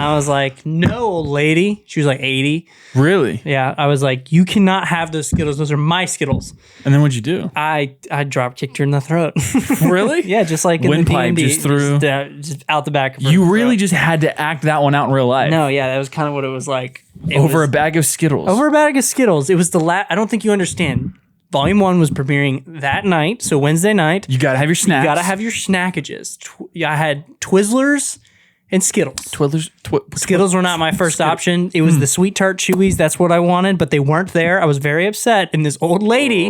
I was like, no, old lady. She was like 80. Really? Yeah. I was like, you cannot have those Skittles. Those are my Skittles. And then what'd you do? I drop kicked her in the throat. Really? Yeah, just like in the Windpipe D&D, just through. just out the back of her You really throat. just had to act that one out in real life. No, yeah, that was kind of what it was like. Over a bag of Skittles. Over a bag of Skittles. It was the last. I don't think you understand. Volume 1 was premiering that night, so Wednesday night. You gotta have your snacks. You gotta have your snackages. I had Twizzlers and Skittles. Skittles were not my first option. It was the Sweet Tart Chewies. That's what I wanted, but they weren't there. I was very upset, and this old lady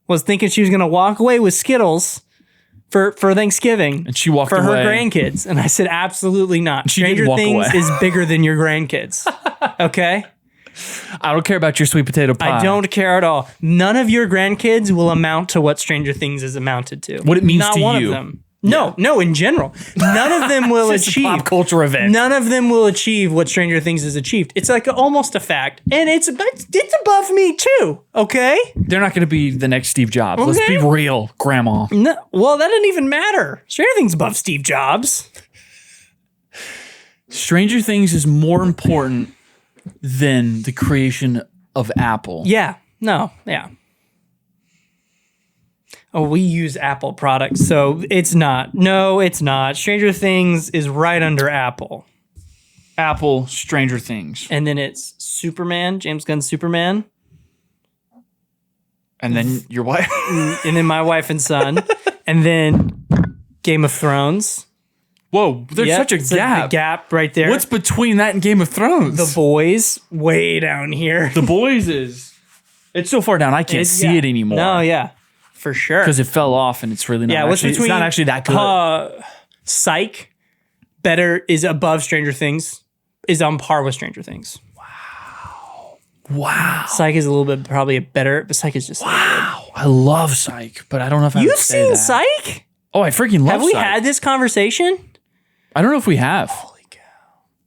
was thinking she was gonna walk away with Skittles for Thanksgiving. And she walked for away. her grandkids, and I said absolutely not. She did Stranger walk Things away. is bigger than your grandkids. Okay. I don't care about your sweet potato pie. I don't care at all. None of your grandkids will amount to what Stranger Things is amounted to. What it means Not to one you. of them. No, in general. None of them will It's just a achieve. pop culture event. None of them will achieve what Stranger Things has achieved. It's like almost a fact. And it's above me too, okay? They're not going to be the next Steve Jobs. Let's Okay. be real, Grandma. No, well, that didn't even matter. Stranger Things above Steve Jobs. Stranger Things is more important than the creation of Apple. Yeah. No. Yeah. Oh, we use Apple products, so it's not. No, it's not. Stranger Things is right under Apple. Apple, Stranger Things. And then it's Superman, James Gunn's Superman. And then your wife. And then My Wife and Son. And then Game of Thrones. Whoa, there's Yep, such a it's gap. The gap right there. What's between that and Game of Thrones? The Boys? Way down here. The Boys is... It's so far down, I can't see it anymore. No, yeah. For sure. Because it fell off and it's really not what's actually, it's between not actually that good. Psych better is above Stranger Things, is on par with Stranger Things. Wow. Psych is a little bit probably a better, but Psych is just Wow. I love Psych, but I don't know if I You've would say seen that. Psych? Oh, I freaking love Have we Psych. had this conversation? I don't know if we have. Holy cow.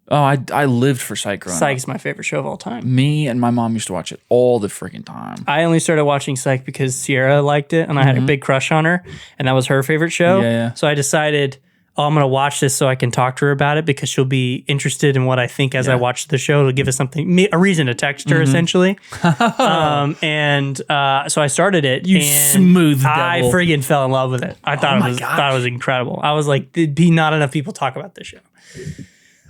Oh, I lived for Psych growing Psych up. is my favorite show of all time. Me and my mom used to watch it all the freaking time. I only started watching Psych because Sierra liked it and I had a big crush on her and that was her favorite show. Yeah. So I decided, I'm going to watch this so I can talk to her about it because she'll be interested in what I think as I watch the show. It'll give us a reason to text her essentially. So I started it. You and smooth I devil. friggin' fell in love with it. I thought it was incredible. I was like, there'd be not enough people talk about this show.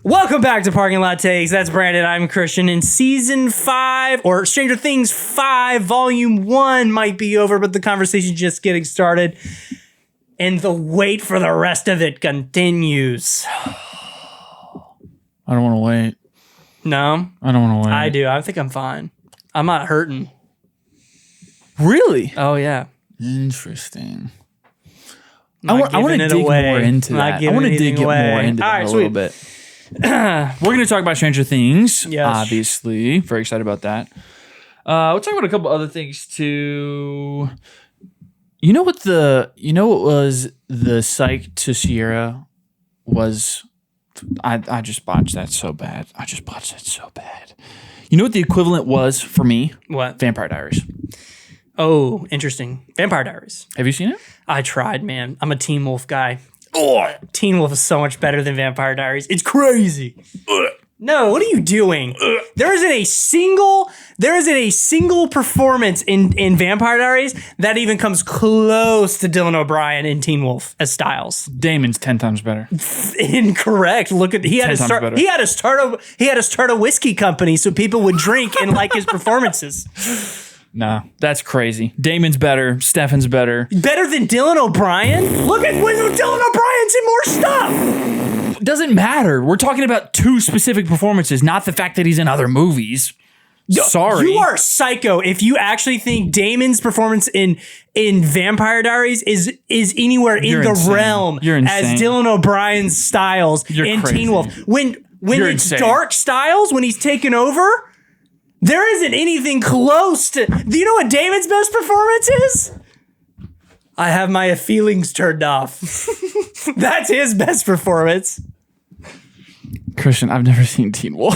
Welcome back to Parking Lot Takes. That's Brandon. I'm Christian. In season 5, or Stranger Things 5, volume 1 might be over, but the conversation's just getting started. And the wait for the rest of it continues. I don't want to wait. No? I don't want to wait. I do. I think I'm fine. I'm not hurting. Really? Oh, yeah. Interesting. Not I want to giving it dig away. more into Not that. I giving want to anything dig away. more into All that right, a sweet. little bit. We're going to talk about Stranger Things. Yes. Obviously. Very excited about that. We'll talk about a couple other things too. You know what was the Psych to Sierra was? I just botched that so bad. You know what the equivalent was for me? What? Vampire Diaries. Oh, interesting. Vampire Diaries. Have you seen it? I tried, man. I'm a Teen Wolf guy. Oh, Teen Wolf is so much better than Vampire Diaries. It's crazy. No, what are you doing? There isn't a single performance in Vampire Diaries that even comes close to Dylan O'Brien in Teen Wolf as Styles. Damon's 10 times better. Incorrect. Look at he had to start a whiskey company so people would drink and like his performances. Nah, that's crazy. Damon's better. Stefan's better. Better than Dylan O'Brien? Look at when Dylan O'Brien's in more stuff. Doesn't matter. We're talking about 2 specific performances, not the fact that he's in other movies. Sorry. You are psycho if you actually think Damon's performance in Vampire Diaries is anywhere You're in the insane. realm You're as insane. Dylan O'Brien's Styles You're in crazy. Teen Wolf. When You're it's insane. dark Styles, when he's taken over, there isn't anything close to... Do you know what Damon's best performance is? I have my feelings turned off. That's his best performance. Christian, I've never seen Teen Wolf.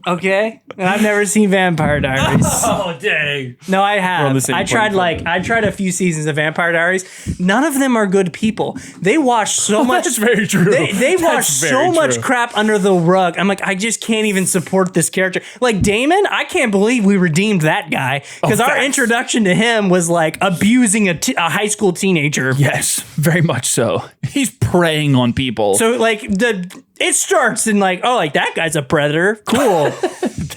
Okay, and I've never seen Vampire Diaries. Oh dang! No, I have. I tried a few seasons of Vampire Diaries. None of them are good people. They watch so much. That's very true. They watch so much crap under the rug. I'm like, I just can't even support this character. Like Damon, I can't believe we redeemed that guy because our introduction to him was like abusing a high school teenager. Yes, very much so. He's preying on people. So like it starts in like, oh, like that guy's a predator. Cool.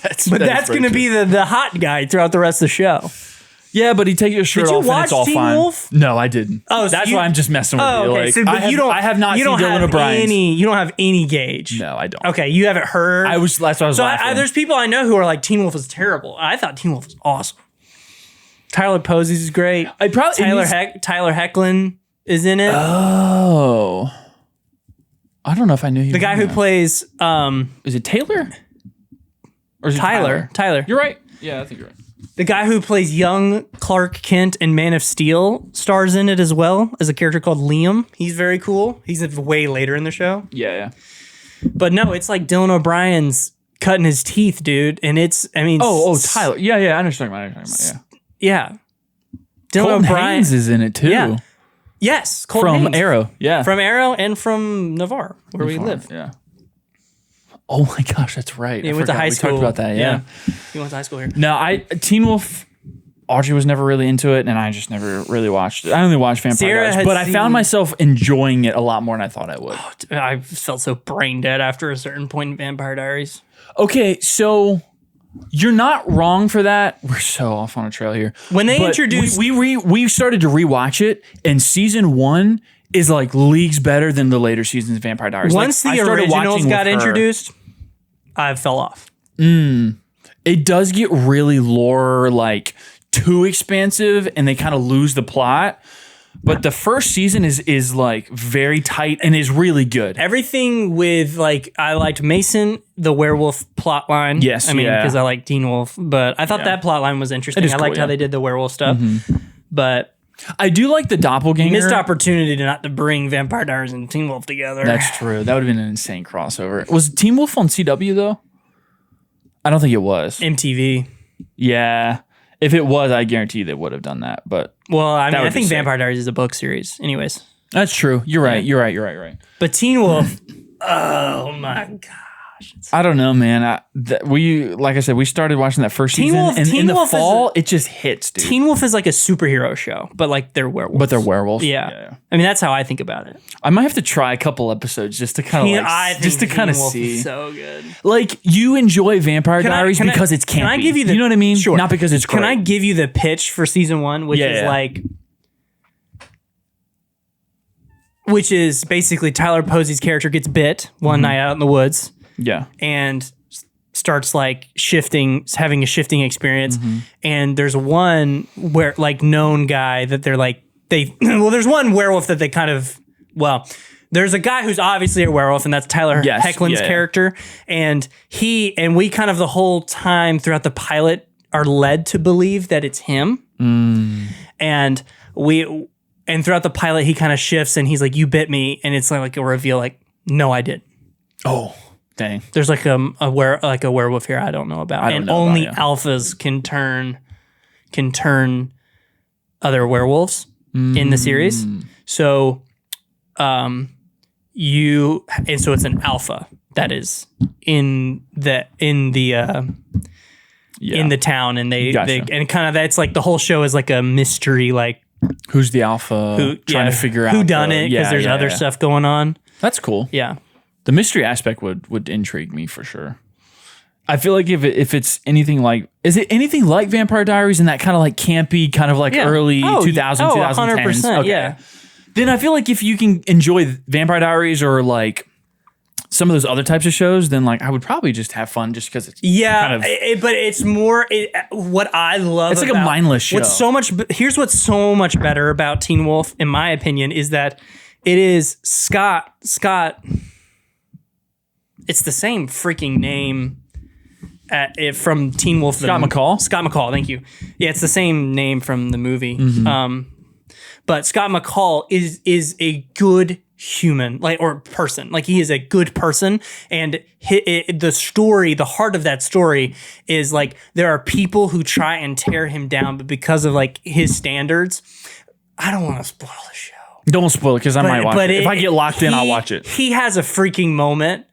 That's going to be the hot guy throughout the rest of the show. Yeah, but he takes his shirt off and it's all fine. Wolf? No, I didn't. Oh, so that's why I'm just messing with you. Okay. Like, So, but I have not seen Dylan O'Brien's. You don't have any gauge. No, I don't. Okay, you haven't heard. That's why I was laughing. There's people I know who are like, Teen Wolf is terrible. I thought Teen Wolf was awesome. Tyler Posey's is great. Tyler Hoechlin is in it. Oh. I don't know if I knew he was the guy who plays is it Taylor? Or is it Tyler. You're right. Yeah, I think you're right. The guy who plays young Clark Kent in Man of Steel stars in it as well as a character called Liam. He's very cool. He's way later in the show. Yeah. But no, it's like Dylan O'Brien's cutting his teeth, dude. And Tyler. Yeah, I understand what you're talking about. Yeah. Dylan Colton O'Brien Haynes is in it too. Yeah. Yes, Colton Haynes. Arrow. Yeah. From Arrow and from Navarre, where we live. Yeah. Oh my gosh, that's right. He went to high school. We talked about that, yeah. He went to high school here. No, Teen Wolf, Audrey was never really into it, and I just never really watched it. I only watched Vampire Diaries, but I found myself enjoying it a lot more than I thought I would. I felt so brain dead after a certain point in Vampire Diaries. Okay, so you're not wrong for that. We're so off on a trail here. When they introduced... We started to rewatch it, and season 1 is like leagues better than the later seasons of Vampire Diaries. Once the originals got introduced, I fell off. It does get really lore, like too expansive, and they kind of lose the plot. But the first season is like very tight and is really good. Everything with like, I liked Mason, the werewolf plot line. Yes, because I like Teen Wolf, but I thought that plot line was interesting. I liked how they did the werewolf stuff, but I do like the doppelganger. Missed opportunity to bring Vampire Diaries and Teen Wolf together. That's true. That would have been an insane crossover. Was Teen Wolf on CW though? I don't think it was. MTV. Yeah. If it was, I guarantee they would have done that. But I think Vampire Diaries is a book series. Anyways. That's true. You're right. You're right. But Teen Wolf, oh my gosh. I don't know, man. Like I said, we started watching that first season, and in the fall, it just hits, dude. Teen Wolf is like a superhero show, but like they're werewolves. Yeah. I mean, that's how I think about it. I might have to try a couple episodes just to kind of see. So good. Like you enjoy Vampire Diaries because it's campy. Can I give you you know what I mean? Sure. Not because it's great. Can I give you the pitch for season 1, which is basically Tyler Posey's character gets bit one night out in the woods. Yeah. And starts like having a shifting experience. And there's one known guy that they're like, there's one werewolf that they kind of, there's a guy who's obviously a werewolf, and that's Tyler Hoechlin's character. And we kind of the whole time throughout the pilot are led to believe that it's him. And throughout the pilot, he kind of shifts and he's like, you bit me. And it's like a reveal, like, no, I did. Oh. Dang. There's like a werewolf here I don't know about. Only alphas can turn other werewolves in the series. So so it's an alpha that is in the town, and they and kind of that's like the whole show is like a mystery, like who's the alpha, trying to figure out who done it, because there's other stuff going on. That's cool. Yeah. The mystery aspect would intrigue me for sure. I feel like if it's anything like, is it anything like Vampire Diaries in that kind of like campy, kind of like early 2000s, 2010s? 100%, okay. Yeah. Then I feel like if you can enjoy Vampire Diaries or like some of those other types of shows, then like I would probably just have fun just because it's but it's more what I love. It's like a mindless show. Here's what's so much better about Teen Wolf, in my opinion, is that it is Scott. It's the same freaking name from Teen Wolf. Scott McCall? Scott McCall, thank you. Yeah, it's the same name from the movie. But Scott McCall is a good human, like, or person. Like, he is a good person, and the heart of that story is like there are people who try and tear him down, but because of like his standards, I don't want to spoil the show. Don't spoil it because I might watch it. If I get locked in, I'll watch it. He has a freaking moment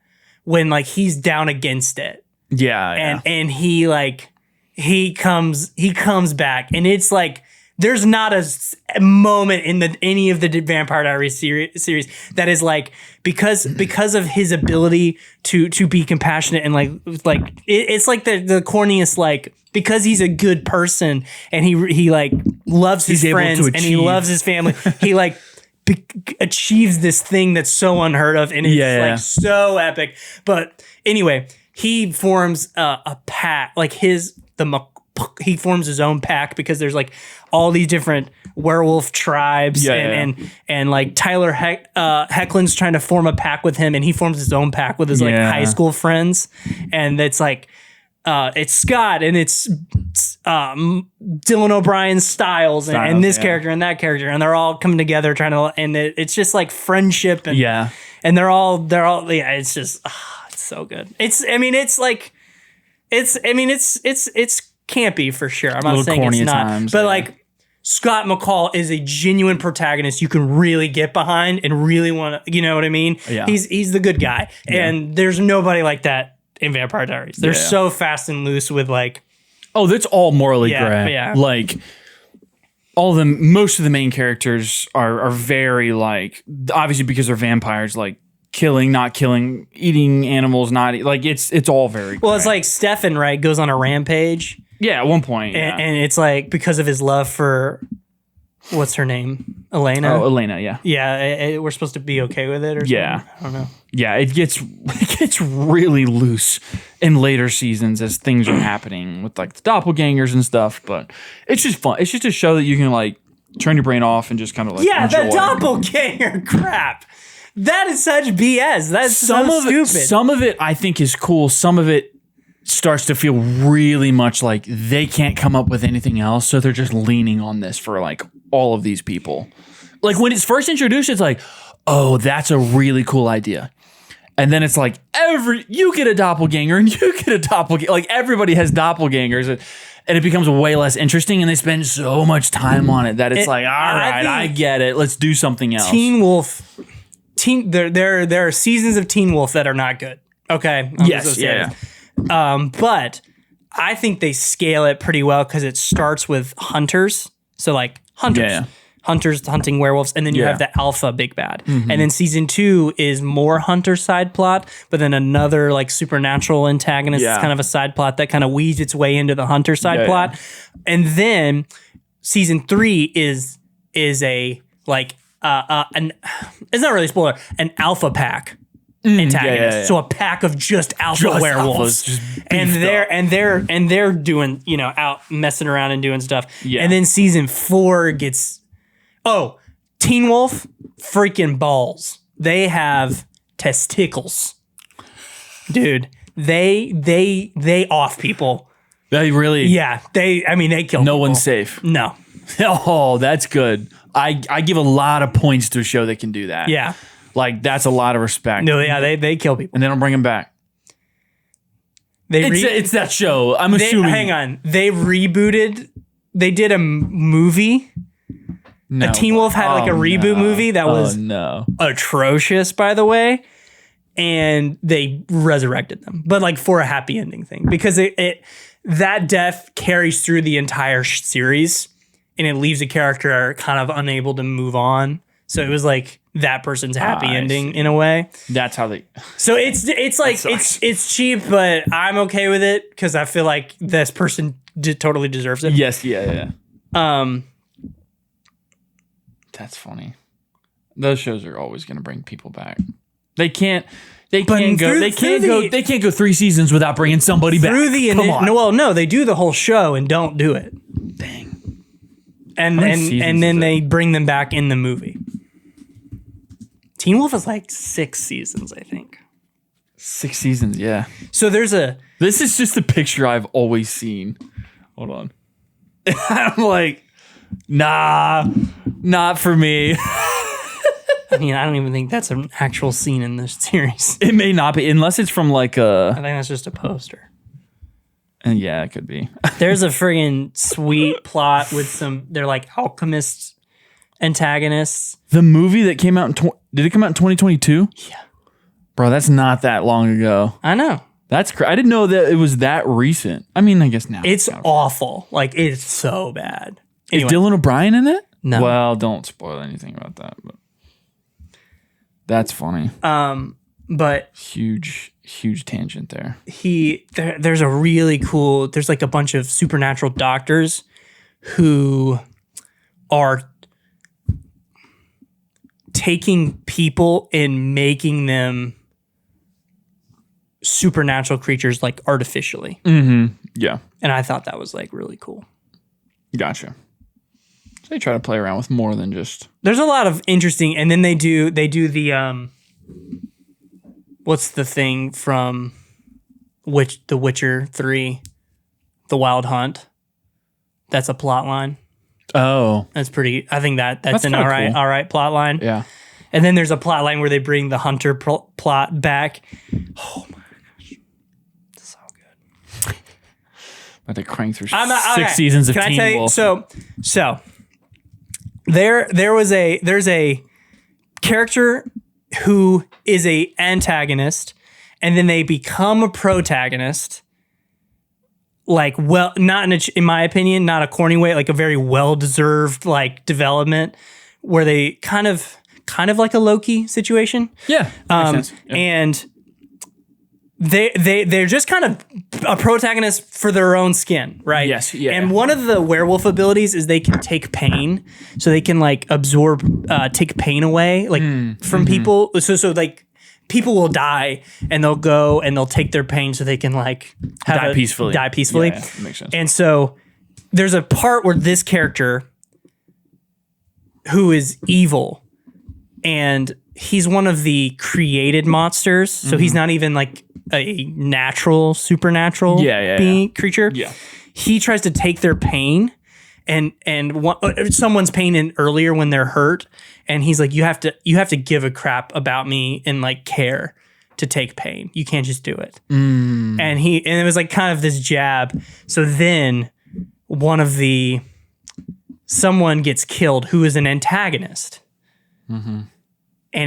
when like he's down against it. Yeah. And he like he comes back, and it's like there's not a moment in any of the Vampire Diaries series that is like because of his ability to be compassionate and like it's like the corniest, like, because he's a good person and he like loves his friends and he loves his family, he like achieves this thing that's so unheard of, and it's like so epic. But anyway, he forms a pack, like he forms his own pack because there's like all these different werewolf tribes, and like Tyler Hoechlin's trying to form a pack with him, and he forms his own pack with his like high school friends, and it's like it's Scott and it's Dylan O'Brien Styles and this character and that character, and they're all coming together trying to, and it's just like friendship and and they're all it's just it's so good. It's campy for sure. I'm not saying it's not, times, but like Scott McCall is a genuine protagonist you can really get behind and really want to, you know what I mean? Yeah. He's the good guy, and there's nobody like that in Vampire Diaries. They're so fast and loose with like, oh, that's all morally gray. Yeah. Like all of them, most of the main characters are very like, obviously because they're vampires, like killing, not killing, eating animals, not like it's all very well. Gray. It's like Stefan, right, goes on a rampage. Yeah, at one point. And it's like because of his love for, what's her name? Elena? Oh, Elena, yeah. Yeah, we're supposed to be okay with it or something? Yeah. I don't know. Yeah, it gets really loose in later seasons as things are happening with like the doppelgangers and stuff, but it's just fun. It's just a show that you can like turn your brain off and just kind of like enjoy. The doppelganger crap. That is such BS. That's so stupid. Some of it I think is cool. Some of it starts to feel really much like they can't come up with anything else, so they're just leaning on this for like all of these people. Like when it's first introduced, it's like, oh, that's a really cool idea. And then it's like you get a doppelganger and you get a doppelganger. Like everybody has doppelgangers, and it becomes way less interesting. And they spend so much time on it that it's like, all right, I get it. Let's do something else. Teen Wolf. There are seasons of Teen Wolf that are not good. Okay. Yes. Yeah. But I think they scale it pretty well because it starts with hunters. So like hunters. Yeah. Hunters hunting werewolves, and then you have the alpha big bad. Mm-hmm. And then season 2 is more hunter side plot, but then another like supernatural antagonist is kind of a side plot that kind of weaves its way into the hunter side plot. Yeah. And then season 3 is a like it's not really a spoiler, an alpha pack antagonist. Yeah. So a pack of just alpha werewolves. And they're doing, out messing around and doing stuff. Yeah. And then season 4 gets Teen Wolf, freaking balls. They have testicles. Dude, they off people. They really? Yeah, they kill no people. One's safe. No. Oh, that's good. I give a lot of points to a show that can do that. Yeah. Like, that's a lot of respect. No, yeah, they kill people. And they don't bring them back. It's that show. I'm assuming. Hang on. They rebooted. They did a movie. No. Teen Wolf had like a reboot movie that was atrocious, by the way. And they resurrected them. But like for a happy ending thing. Because that death carries through the entire series. And it leaves a character kind of unable to move on. So it was like that person's happy ending in a way. That's how they. So it's like it's cheap, but I'm okay with it because I feel like this person totally deserves it. Yes, yeah. That's funny. Those shows are always going to bring people back. They can't go 3 seasons without bringing somebody back. No, they do the whole show and don't do it. Dang. And then they bring them back in the movie. Teen Wolf is like 6 seasons, I think. 6 seasons, yeah. So this is just the picture I've always seen. Hold on. I'm like, nah, not for me. I mean, I don't even think that's an actual scene in this series. It may not be, unless it's from like I think that's just a poster. And yeah, it could be. There's a friggin' sweet plot with they're like alchemist antagonists. The movie that came out did it come out in 2022? Yeah. Bro, that's not that long ago. I know. That's I didn't know that it was that recent. I mean, I guess now. It's awful. Like, it's so bad. Anyway. Is Dylan O'Brien in it? No. Well, don't spoil anything about that, but that's funny. But huge tangent there. There's a really cool, there's like a bunch of supernatural doctors who are taking people and making them supernatural creatures like artificially. Mm-hmm. Yeah. And I thought that was like really cool. Gotcha. So they try to play around with more than just. There's a lot of interesting, and then they do the what's the thing from The Witcher 3, The Wild Hunt? That's a plot line. Oh, that's pretty. I think that's an all right plot line. Yeah. And then there's a plot line where they bring the hunter plot back. Oh my gosh, that's so good. But they crank through 6 seasons of Teen Wolf. So there's a character who is a antagonist, and then they become a protagonist. Like, well, not in my opinion, not a corny way, like a very well-deserved like development where they kind of like a Loki situation. Yeah. Makes sense. Yeah. And they're just kind of a protagonist for their own skin, right? Yes. Yeah. And one of the werewolf abilities is they can take pain, so they can like take pain away, like from people. So like people will die, and they'll go and they'll take their pain, so they can like die peacefully. Yeah, makes sense. And so there's a part where this character, who is evil, and he's one of the created monsters, so he's not even like a supernatural creature. Yeah. He tries to take their pain and someone's pain in earlier when they're hurt, and he's like, you have to give a crap about me and like care to take pain. You can't just do it. And it was like kind of this jab. So then someone gets killed who is an antagonist. And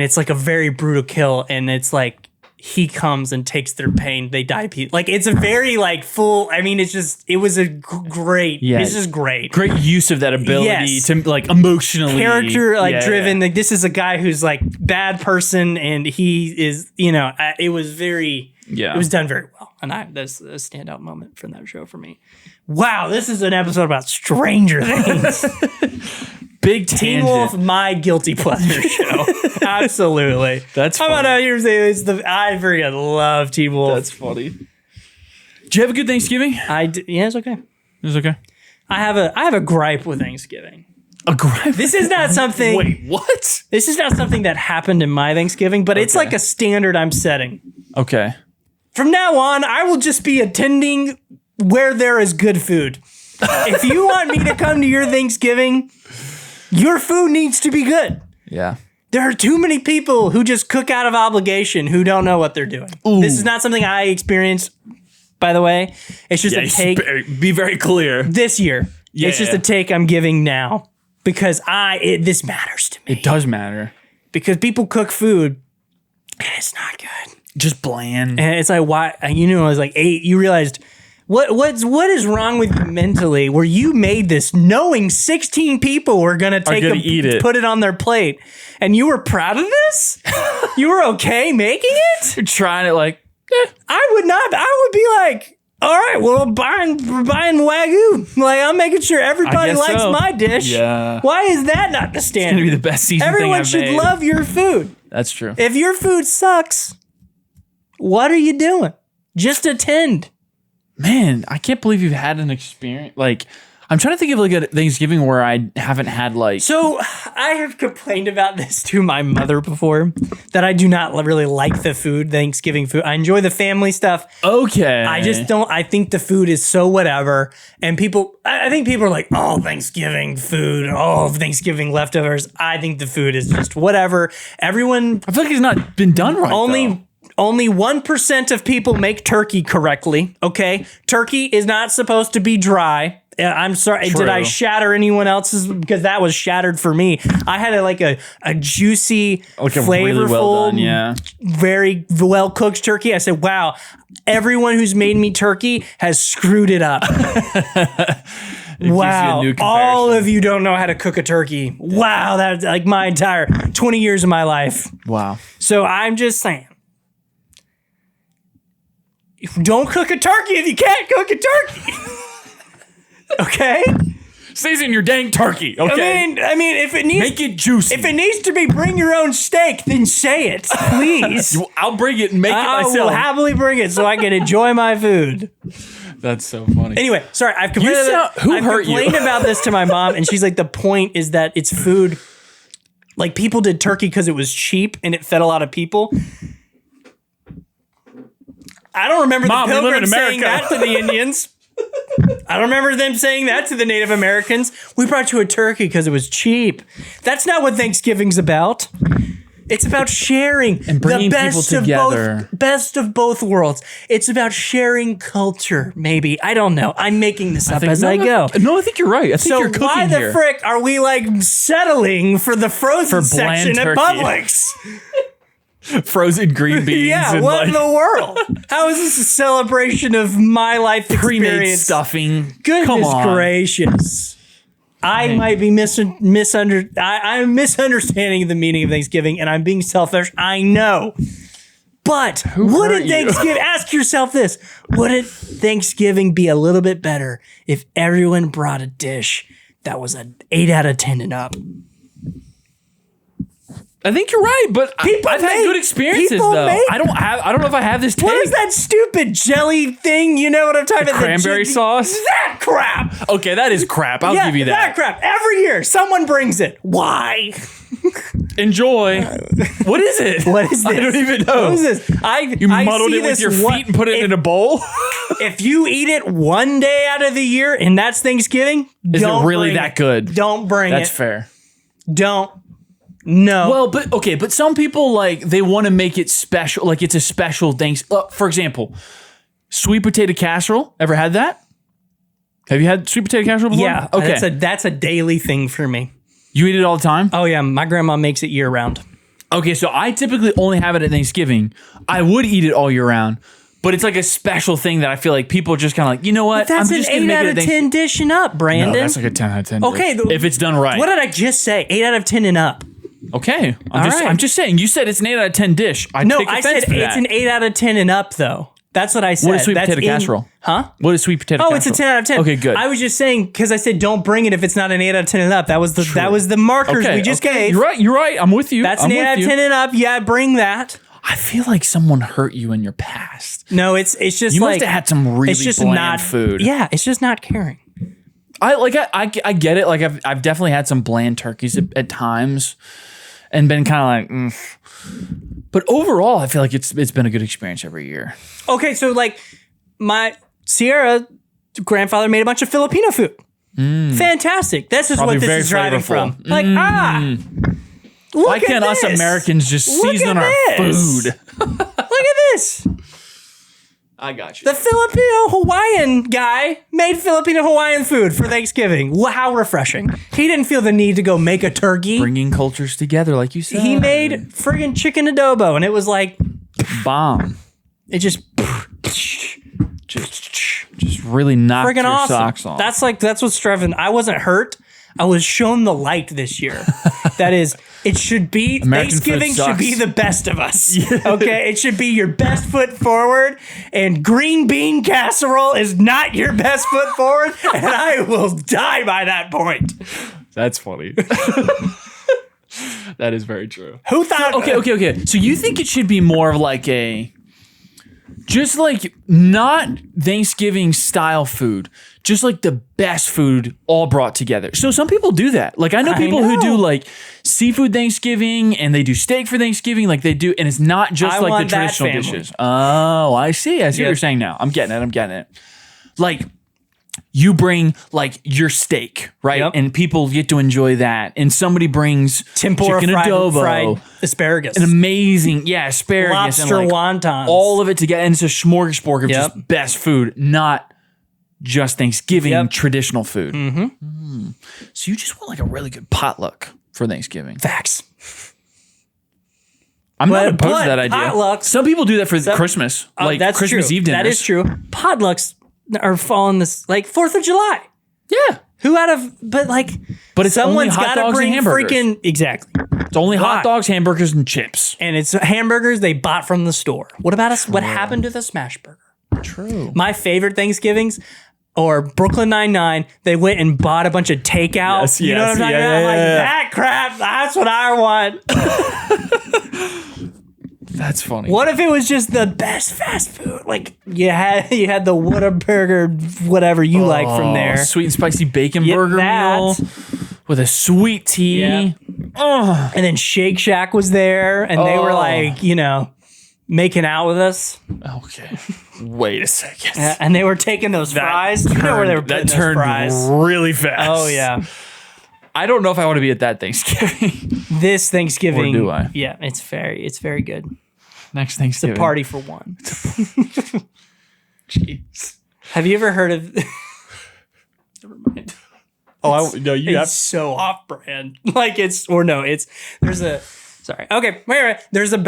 it's like a very brutal kill, and it's like he comes and takes their pain. They die. Like, it's a very like full. I mean, it was a great. Yeah, it's just great. Great use of that ability to like emotionally character driven. Like, this is a guy who's like bad person, and he is. It was very. Yeah, it was done very well, and that's a standout moment from that show for me. Wow, this is an episode about Stranger Things. Big Teen Wolf, my guilty pleasure show. Absolutely. That's funny. How about I I freaking love Teen Wolf. That's funny. Did you have a good Thanksgiving? Yeah, it's okay. It was okay. I have a gripe with Thanksgiving. A gripe? This is not something. Wait, what? This is not something that happened in my Thanksgiving, but it's like a standard I'm setting. Okay. From now on, I will just be attending where there is good food. If you want me to come to your Thanksgiving, your food needs to be good. Yeah. There are too many people who just cook out of obligation who don't know what they're doing. Ooh. This is not something I experienced, by the way. It's just a take. Be very clear. This year. Yeah, it's just a take I'm giving now because this matters to me. It does matter. Because people cook food and it's not good. Just bland. And it's like, why? I was like 8. You realized what is wrong with you mentally where you made this knowing 16 people were going to eat it, put it on their plate, and you were proud of this? You were okay making it? You're trying it like, I would not. I would be like, all right, well, we're buying Wagyu. Like, I'm making sure everybody likes my dish. Yeah. Why is that not the standard? It's going to be the best season Everyone thing I've should love your food. That's true. If your food sucks, what are you doing? Just attend. Man, I can't believe you've had an experience. Like, I'm trying to think of like a Thanksgiving where I haven't had like. So I have complained about this to my mother before, that I do not really like the food, Thanksgiving food. I enjoy the family stuff. Okay. I just don't. I think the food is so whatever. And I think people are like, oh, Thanksgiving food, oh, Thanksgiving leftovers. I think the food is just whatever. Everyone. I feel like it's not been done right. Only 1% of people make turkey correctly. Okay. Turkey is not supposed to be dry. I'm sorry. True. Did I shatter anyone else's? Because that was shattered for me. I had a juicy, flavorful, really well done, very well cooked turkey. I said, wow, everyone who's made me turkey has screwed it up. Wow. All of you don't know how to cook a turkey. Wow. That's like my entire 20 years of my life. Wow. So I'm just saying, don't cook a turkey if you can't cook a turkey. Okay? Season your dang turkey, okay? I mean, if it needs, make it juicy. If it needs to be bring your own steak, then say it, please. I'll bring it and make it myself. I will happily bring it so I can enjoy my food. That's so funny. Anyway, sorry, I've complained about this to my mom, and she's like, the point is that it's food. Like, people did turkey because it was cheap and it fed a lot of people. I don't remember the Pilgrims saying that to the Indians. I don't remember them saying that to the Native Americans. We brought you a turkey because it was cheap. That's not what Thanksgiving's about. It's about sharing and bringing the people together. Best of both worlds. It's about sharing culture, maybe. I don't know. I'm making this up as I go. No, I think you're right. I think you're cooking why the here. frick are we like settling for the frozen section at Publix? Frozen green beans. Yeah, what in the world? How is this a celebration of my life pre-made experience? stuffing? Goodness gracious. I might be I'm misunderstanding the meaning of Thanksgiving, and I'm being selfish. I know. But wouldn't Thanksgiving, ask yourself this, wouldn't Thanksgiving be a little bit better if everyone brought a dish that was an 8 out of 10 and up? I think you're right, but I've had good experiences though. I don't know if I have this taste. What is that stupid jelly thing? You know what I'm talking about? Cranberry sauce? That crap. Okay, that is crap. I'll give you that. That crap. Every year, someone brings it. Why? Enjoy. What is it? What is this? I don't even know. What is this? You muddled it with your feet and put it in a bowl? If you eat it one day out of the year and that's Thanksgiving, is it really that good? Don't bring it. That's fair. Don't. No. Well, but some people like they want to make it special, like it's a special thing. For example, sweet potato casserole. Ever had that? Have you had sweet potato casserole before? Yeah. Okay. That's a daily thing for me. You eat it all the time? Oh yeah, my grandma makes it year round. Okay, so I typically only have it at Thanksgiving. I would eat it all year round, but it's like a special thing that I feel like people just kind of like, you know what? But that's an 8 out of 10 dish and up, Brandon. No, that's like a 10 out of 10 Okay. dish, if it's done right. What did I just say? 8 out of 10 and up. Okay. I'm just saying. You said it's an 8 out of 10 dish. I said it's an 8 out of 10 and up, though. That's what I said. What is sweet potato casserole? Huh? What is sweet potato casserole? Oh, it's a 10 out of 10. Okay, good. I was just saying, because I said don't bring it if it's not an 8 out of 10 and up. That was the markers we just gave. You're right. I'm with you. That's an 8 out of 10 and up. Yeah, bring that. I feel like someone hurt you in your past. No, it's just you like... must have had some really bland food. Yeah, it's just not caring. I get it. Like, I've definitely had some bland turkeys at times. And been kind of like, But overall, I feel like it's been a good experience every year. Okay, so like my Sierra grandfather made a bunch of Filipino food. Fantastic. This is Probably what this is driving flavorful. from. Like, why can't us Americans just season our food? Look at this. I got you. The Filipino Hawaiian guy made Filipino Hawaiian food for Thanksgiving. How refreshing. He didn't feel the need to go make a turkey. Bringing cultures together, like you said. He made friggin' chicken adobo, and it was like... bomb. It just really knocked friggin' your awesome. socks off. That's what's driving. I wasn't hurt. I was shown the light this year. That is, it should be, American Thanksgiving should be the best of us. Okay? It should be your best foot forward, and green bean casserole is not your best foot forward, and I will die by that point. That's funny. That is very true. Who thought... Okay. So you think it should be more of like a Just like not Thanksgiving style food, just like the best food all brought together. So some people do that. Like I know people who do like seafood Thanksgiving and they do steak for Thanksgiving, like they do, and it's not just like the traditional dishes. Oh, I see what you're saying now. I'm getting it. Like you bring like your steak, right? Yep. And people get to enjoy that. And somebody brings tempura chicken adobo, fried asparagus, an amazing, asparagus, lobster and like wontons, all of it together. And it's a smorgasbord of just best food, not just Thanksgiving traditional food. So you just want like a really good potluck for Thanksgiving. Facts. I'm not opposed to that idea. Potlucks, some people do that for Christmas, like that's Christmas true. Eve dinners. That is true. Potlucks are falling this like 4th of July. Yeah. But someone's got to bring freaking exactly. It's only hot dogs, hamburgers, and chips. And it's hamburgers they bought from the store. What about us? What happened to the smash burger? True. My favorite Thanksgivings or Brooklyn Nine-Nine, they went and bought a bunch of takeout. Yes, you know what I'm talking about? Like that crap, that's what I want. That's funny. What if it was just the best fast food? Like you had the Whataburger, whatever you like from there. Sweet and spicy bacon burger meal with a sweet tea. Yeah. Oh. And then Shake Shack was there, and they were like, making out with us. Okay. Wait a second. And they were taking those fries. You know where they were putting that turned those fries. really fast. Oh, yeah. I don't know if I want to be at that Thanksgiving. This Thanksgiving. Or do I? Yeah, it's very good. Next Thanksgiving. It's a party for one. Jeez. Have you ever heard of... Never mind. No, you have... so off-brand. Sorry. Okay, wait. There's a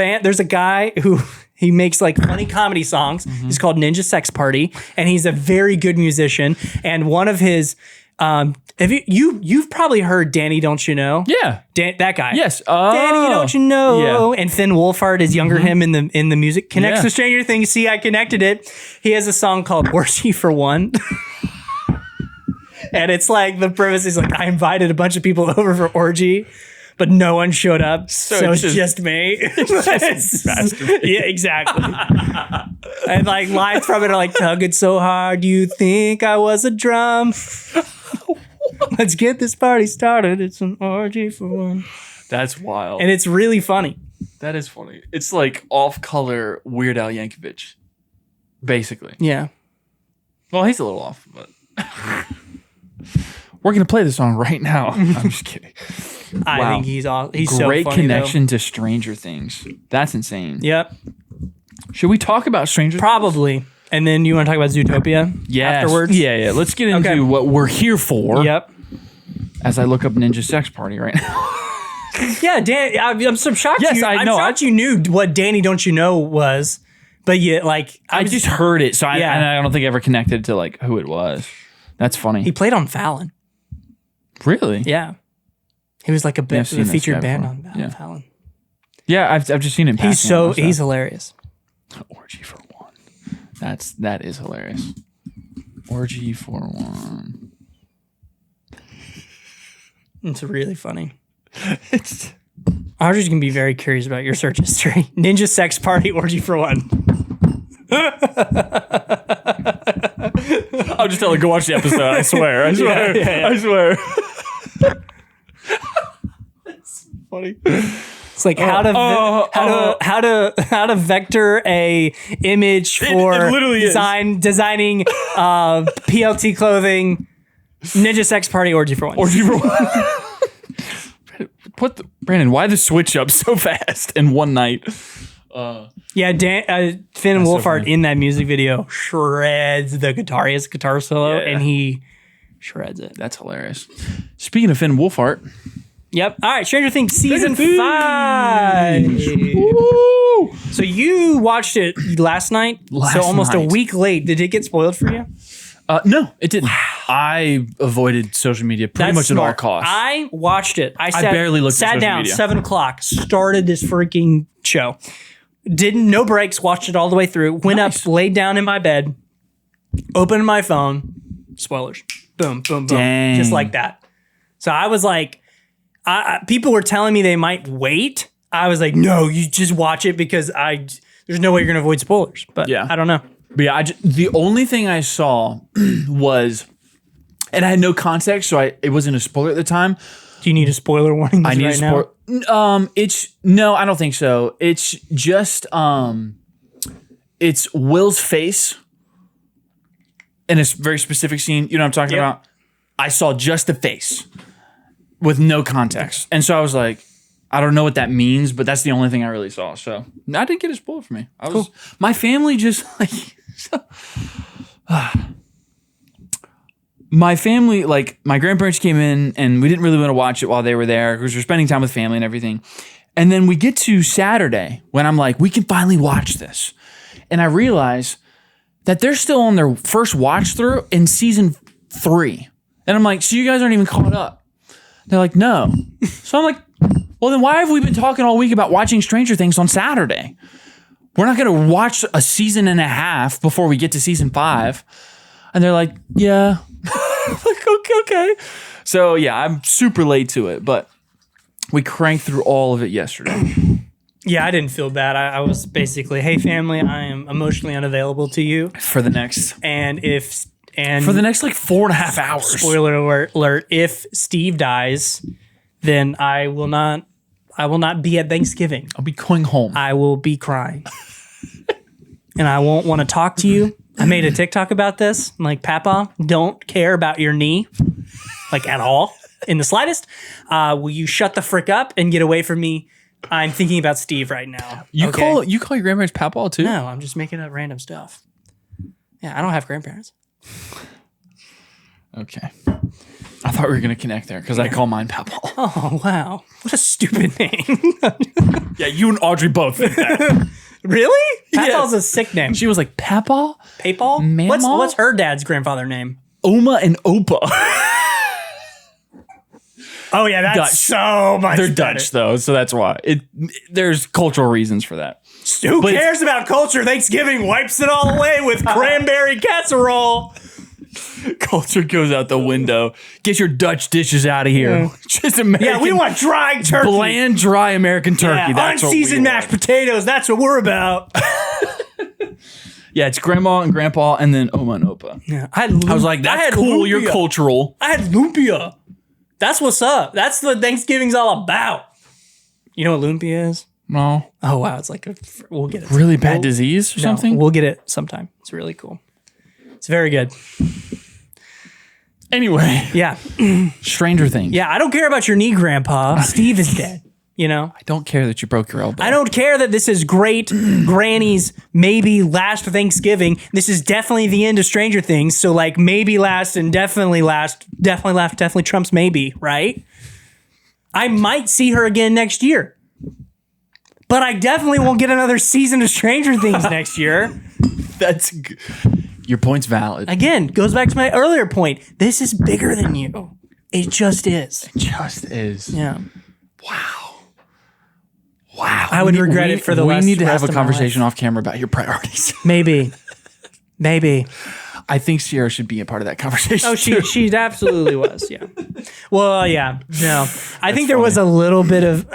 guy who... He makes like funny comedy songs. He's called Ninja Sex Party, and he's a very good musician. And one of his, have you've probably heard Danny Don't You Know? Yeah, that guy. Yes. Danny Don't You Know? Yeah. And Finn Wolfhard is younger him in the music. Connects to Stranger Things. See, I connected it. He has a song called Orgy for One. And it's like the premise is like I invited a bunch of people over for orgy. But no one showed up, so it's just me. Yeah, exactly. And like lines from it are like, tugging so hard, you think I was a drum. Let's get this party started. It's an orgy for one. That's wild. And it's really funny. That is funny. It's like off-color Weird Al Yankovic, basically. Yeah. Well, he's a little off, but... We're going to play the song right now. I'm just kidding. I think he's so funny, great connection to Stranger Things. That's insane. Yep. Should we talk about Stranger Things? Probably. And then you want to talk about Zootopia afterwards? Yeah. Let's get into what we're here for. Yep. As I look up Ninja Sex Party right now. Yeah, Dan, I'm so shocked. Yes, I know. I'm shocked you knew what Danny Don't You Know was, but you like I just heard it, so I don't think I ever connected to like who it was. That's funny. He played on Fallon. Really? Yeah. He was like a featured band on Yeah. Fallon. Yeah, I've just seen him. He's hilarious. Orgy for one. That is hilarious. Orgy for one. It's really funny. Audrey's gonna be very curious about your search history. Ninja Sex Party Orgy for One. I'll just tell her go watch the episode. I swear. I swear. It's funny. It's like how to vector a image for designing PLT clothing. Ninja Sex Party Orgy for One. Orgy for One. Brandon, why the switch up so fast in one night? Finn Wolfhard in that music video shreds the guitar. He has a guitar solo and he shreds it. That's hilarious. Speaking of Finn Wolfhard. Yep. All right. Stranger Things season 5. Woo! So you watched it last night. So almost a week late. Did it get spoiled for you? No, it didn't. I avoided social media pretty much at all costs. I watched it. I barely looked at sat social down, media. 7 o'clock, started this freaking show. No breaks, watched it all the way through. Went up, laid down in my bed, opened my phone, spoilers. Boom, boom, boom. Dang. Just like that. So I was like, people were telling me they might wait. I was like, no, you just watch it because there's no way you're gonna avoid spoilers. But Yeah. I don't know. But yeah, the only thing I saw was, and I had no context, so it wasn't a spoiler at the time. Do you need a spoiler warning? I need right a now? It's no, I don't think so. It's just it's Will's face in a very specific scene. You know what I'm talking about? I saw just the face with no context, and so I was like, I don't know what that means, but that's the only thing I really saw. So I didn't get a spoiler for me. My family just like. My family, like my grandparents came in and we didn't really want to watch it while they were there because we're spending time with family and everything. And then we get to Saturday when I'm like, we can finally watch this. And I realize that they're still on their first watch through in season 3. And I'm like, so you guys aren't even caught up. They're like, no. So I'm like, well, then why have we been talking all week about watching Stranger Things on Saturday? We're not going to watch a season and a half before we get to season 5. And they're like, yeah. Like, okay. So yeah, I'm super late to it, but we cranked through all of it yesterday. Yeah, I didn't feel bad. I was basically, hey family, I am emotionally unavailable to you For the next for the next like 4.5 hours. spoiler alert, if Steve dies, then I will not be at Thanksgiving. I'll be going home. I will be crying. And I won't want to talk to you. I made a TikTok about this. I'm like, Papa, don't care about your knee, like at all, in the slightest. Will you shut the frick up and get away from me? I'm thinking about Steve right now. You call your grandparents Papa too? No, I'm just making up random stuff. Yeah, I don't have grandparents. Okay. I thought we were gonna connect there because I call mine Papa. Oh wow, what a stupid name. Yeah, you and Audrey both think that. Really? Yes. Papaw's a sick name. She was like, Papa? Papaw? Mamaw? What's her dad's grandfather name? Oma and Opa. Oh yeah, that's Dutch. so much They're better. Dutch though, so that's why. There's cultural reasons for that. Who cares about culture? Thanksgiving wipes it all away with cranberry casserole. Culture goes out the window. Get your Dutch dishes out of here. Just American. Yeah, we want dry turkey. Bland, dry American turkey. Yeah, That's what unseasoned we mashed want. potatoes. That's what we're about. Yeah, it's grandma and grandpa and then Oma and Opa. Yeah, I was like, that's cool. You're cultural. I had lumpia. That's what's up. That's what Thanksgiving's all about. You know what lumpia is? No. Oh, wow. It's like, we'll get it. Really bad disease or something? We'll get it sometime. It's really cool. It's very good. Anyway. Yeah. Stranger Things. Yeah, I don't care about your knee, Grandpa. Steve is dead. You know? I don't care that you broke your elbow. I don't care that this is great Granny's maybe last Thanksgiving. This is definitely the end of Stranger Things. So like maybe last and definitely last. Definitely trumps maybe, right? I might see her again next year. But I definitely won't get another season of Stranger Things next year. That's good. Your point's valid. Again, goes back to my earlier point. This is bigger than you. It just is. It just is. Yeah. Wow. I would regret it for the rest We need to have of a my conversation life. off camera about your priorities. Maybe. I think Sierra should be a part of that conversation. Oh, she absolutely was. Yeah. Well, yeah. No, I think there was a little bit of.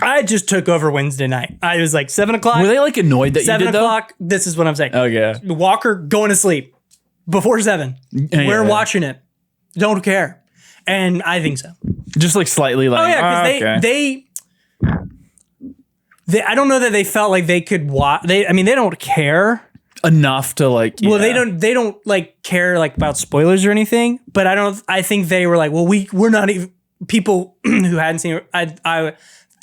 I just took over Wednesday night. I was like 7 o'clock. Were they like annoyed that 7 you did o'clock. This is what I'm saying. though? Oh yeah. Walker going to sleep before 7. We're watching it. Don't care. And I think so. Just like slightly like. Oh yeah, because they I don't know that they felt like they could watch. They don't care enough to like. Well, they don't like care like about spoilers or anything. But I think they were like, well, we're not even people who hadn't seen it. I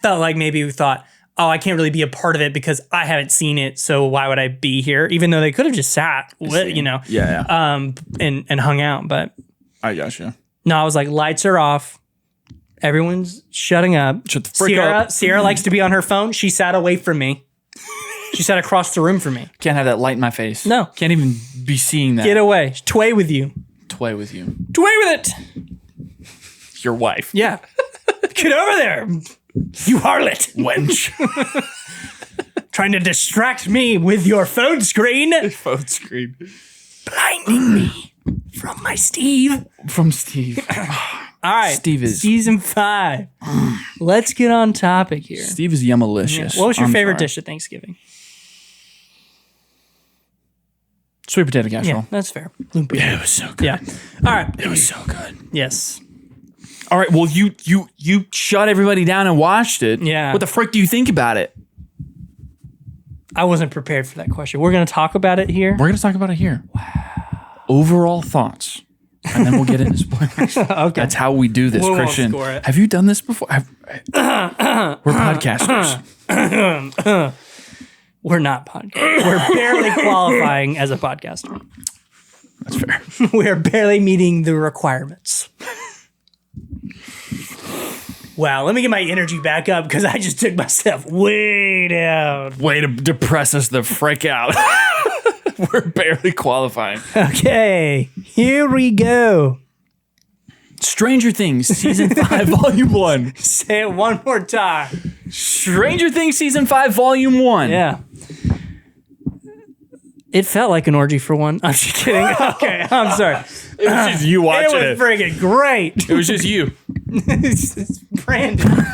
felt like maybe we thought, oh, I can't really be a part of it because I haven't seen it. So why would I be here? Even though they could have just sat, you know, and hung out. But I gotcha. No, I was like, lights are off. Everyone's shutting up. Shut the frick up. Sierra likes to be on her phone. She sat away from me. She sat across the room from me. Can't have that light in my face. No. Can't even be seeing that. Get away. Tway with you. Toy with you. Tway with it. Your wife. Yeah. Get over there. You harlot. Wench. Trying to distract me with your phone screen. Phone screen. Blinding me from my Steve. From Steve. All right. Steve is season 5. Let's get on topic here. Steve is yummalicious. Yeah. What was your favorite dish at Thanksgiving? Sweet potato casserole. Yeah, that's fair. Yeah, it was so good. Yeah. All right. It was so good. Yes. All right. Well, you shut everybody down and watched it. Yeah. What the frick do you think about it? I wasn't prepared for that question. We're going to talk about it here. We're going to talk about it here. Wow. Overall thoughts. And then we'll get into spoilers. Okay. That's how we do this, We won't Christian. score it. Have you done this before? We're podcasters. We're not podcasters. We're barely qualifying as a podcaster. That's fair. We are barely meeting the requirements. Wow, let me get my energy back up because I just took myself way down. Way to depress us the frick out. We're barely qualifying. Okay, here we go. Stranger Things, Season 5, Volume 1. Say it one more time. Stranger Things, Season 5, Volume 1. Yeah. It felt like an orgy for one. I'm just kidding. Okay, I'm sorry. It was just you watching It was friggin' great. It was just you. It's Brandon.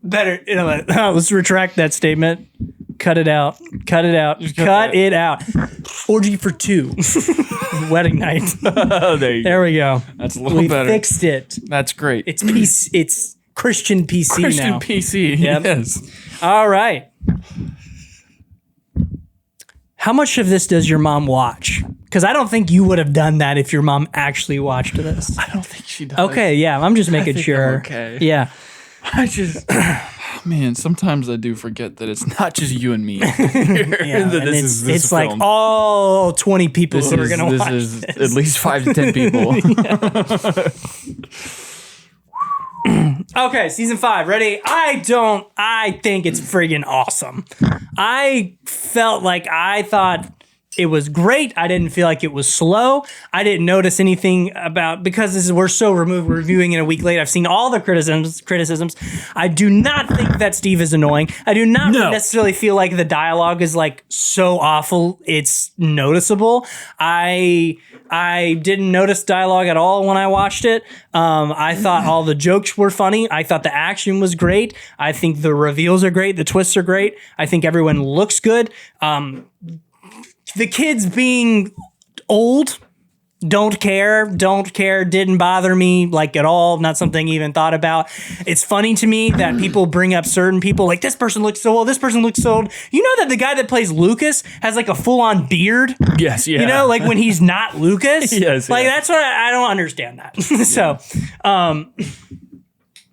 Better, you know what? Let's retract that statement. Cut it out. Cut it out. Cut it out. Orgy for 2. Wedding night. There we go. That's a little We better. fixed it. That's great. It's PC. It's Christian PC Christian now. PC. Yep. Yes. All right. How much of this does your mom watch? Because I don't think you would have done that if your mom actually watched this. I don't think she does. Okay, yeah, I'm just making sure. okay. Yeah. I just, man, sometimes I do forget that it's not just you and me. Yeah, and this it's like film. all 20 people who are going to watch This is this. at least 5 to 10 people. Okay, season 5. Ready? I think it's friggin' awesome. I thought it was great. I didn't feel like it was slow. I didn't notice anything because we're so removed. We're reviewing it a week late. I've seen all the criticisms. I do not think that Steve is annoying. I do not necessarily feel like the dialogue is like so awful it's noticeable. I didn't notice dialogue at all when I watched it. I thought all the jokes were funny. I thought the action was great. I think the reveals are great. The twists are great. I think everyone looks good. The kids being old, don't care, didn't bother me like at all. Not something I even thought about. It's funny to me that people bring up certain people like this person looks so old, this person looks so old. You know that the guy that plays Lucas has like a full-on beard? Yes, yeah. You know, like when he's not Lucas? Yes, like yeah. that's what I don't understand that. So,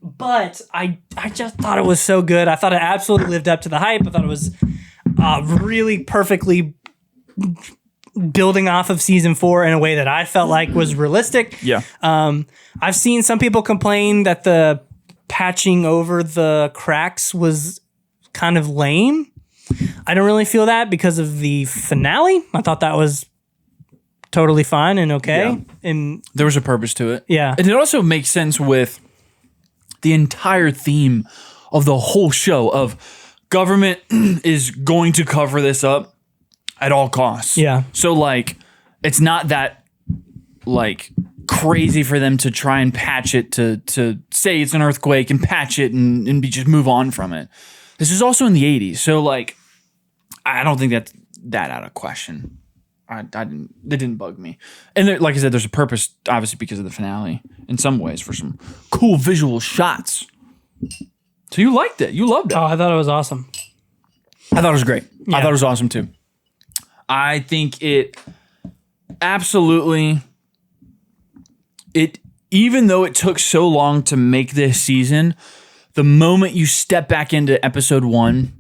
but I just thought it was so good. I thought it absolutely lived up to the hype. I thought it was really perfectly building off of season 4 in a way that I felt like was realistic. Yeah. I've seen some people complain that the patching over the cracks was kind of lame. I don't really feel that because of the finale. I thought that was totally fine and okay. Yeah. And There was a purpose to it. yeah. And it also makes sense with the entire theme of the whole show of government is going to cover this up at all costs. Yeah. So like, it's not that like crazy for them to try and patch it to say it's an earthquake and patch it and just move on from it. This is also in the 80s. So like, I don't think that's that out of question. That didn't bug me. And there, like I said, there's a purpose, obviously, because of the finale in some ways for some cool visual shots. So you liked it. You loved it. Oh, I thought it was awesome. I thought it was great. Yeah. I thought it was awesome too. I think it absolutely, even though it took so long to make this season, the moment you step back into episode 1,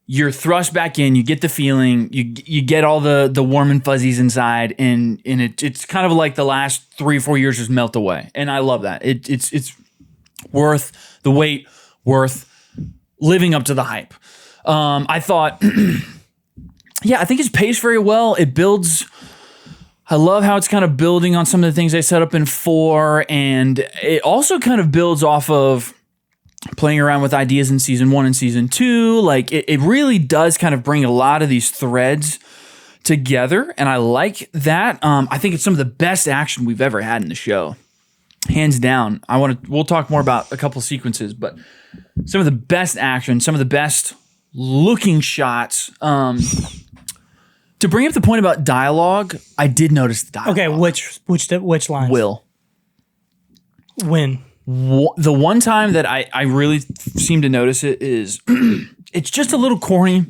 you're thrust back in, you get the feeling, you get all the warm and fuzzies inside, and it's kind of like the last 3-4 years just melt away. And I love that. It's worth the wait, worth living up to the hype. I thought, yeah, I think it's paced very well. It builds. I love how it's kind of building on some of the things they set up in 4, and it also kind of builds off of playing around with ideas in season 1 and season 2. Like it really does kind of bring a lot of these threads together, and I like that. I think it's some of the best action we've ever had in the show, hands down. We'll talk more about a couple sequences, but some of the best action, some of the best looking shots. To bring up the point about dialogue, I did notice the dialogue. Okay, which lines? Will. When? The one time that I really seem to notice it is it's just a little corny,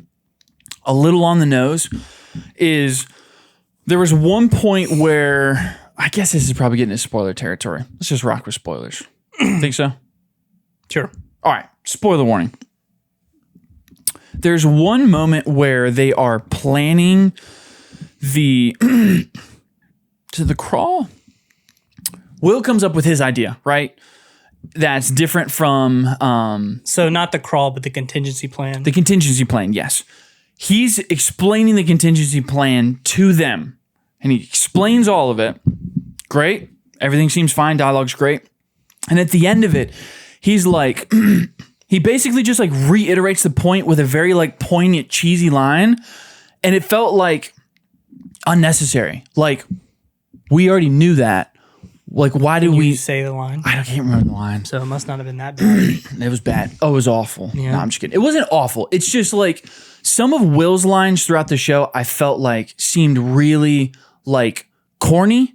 a little on the nose. Is there was one point where I guess this is probably getting into spoiler territory. Let's just rock with spoilers. Think so? Sure. All right. Spoiler warning. There's one moment where they are planning the crawl. Will comes up with his idea, right? That's different from So not the crawl, but the contingency plan. the contingency plan. Yes. He's explaining the contingency plan to them, and he explains all of it. Great. Everything seems fine. Dialogue's great. And at the end of it, he's like, he basically just like reiterates the point with a very like poignant, cheesy line. And it felt like unnecessary. Like, we already knew that. Like, why did we say the line? I can't remember the line. So it must not have been that bad. It was bad. Oh, it was awful. Yeah. No, I'm just kidding. It wasn't awful. It's just like some of Will's lines throughout the show, I felt like seemed really like corny.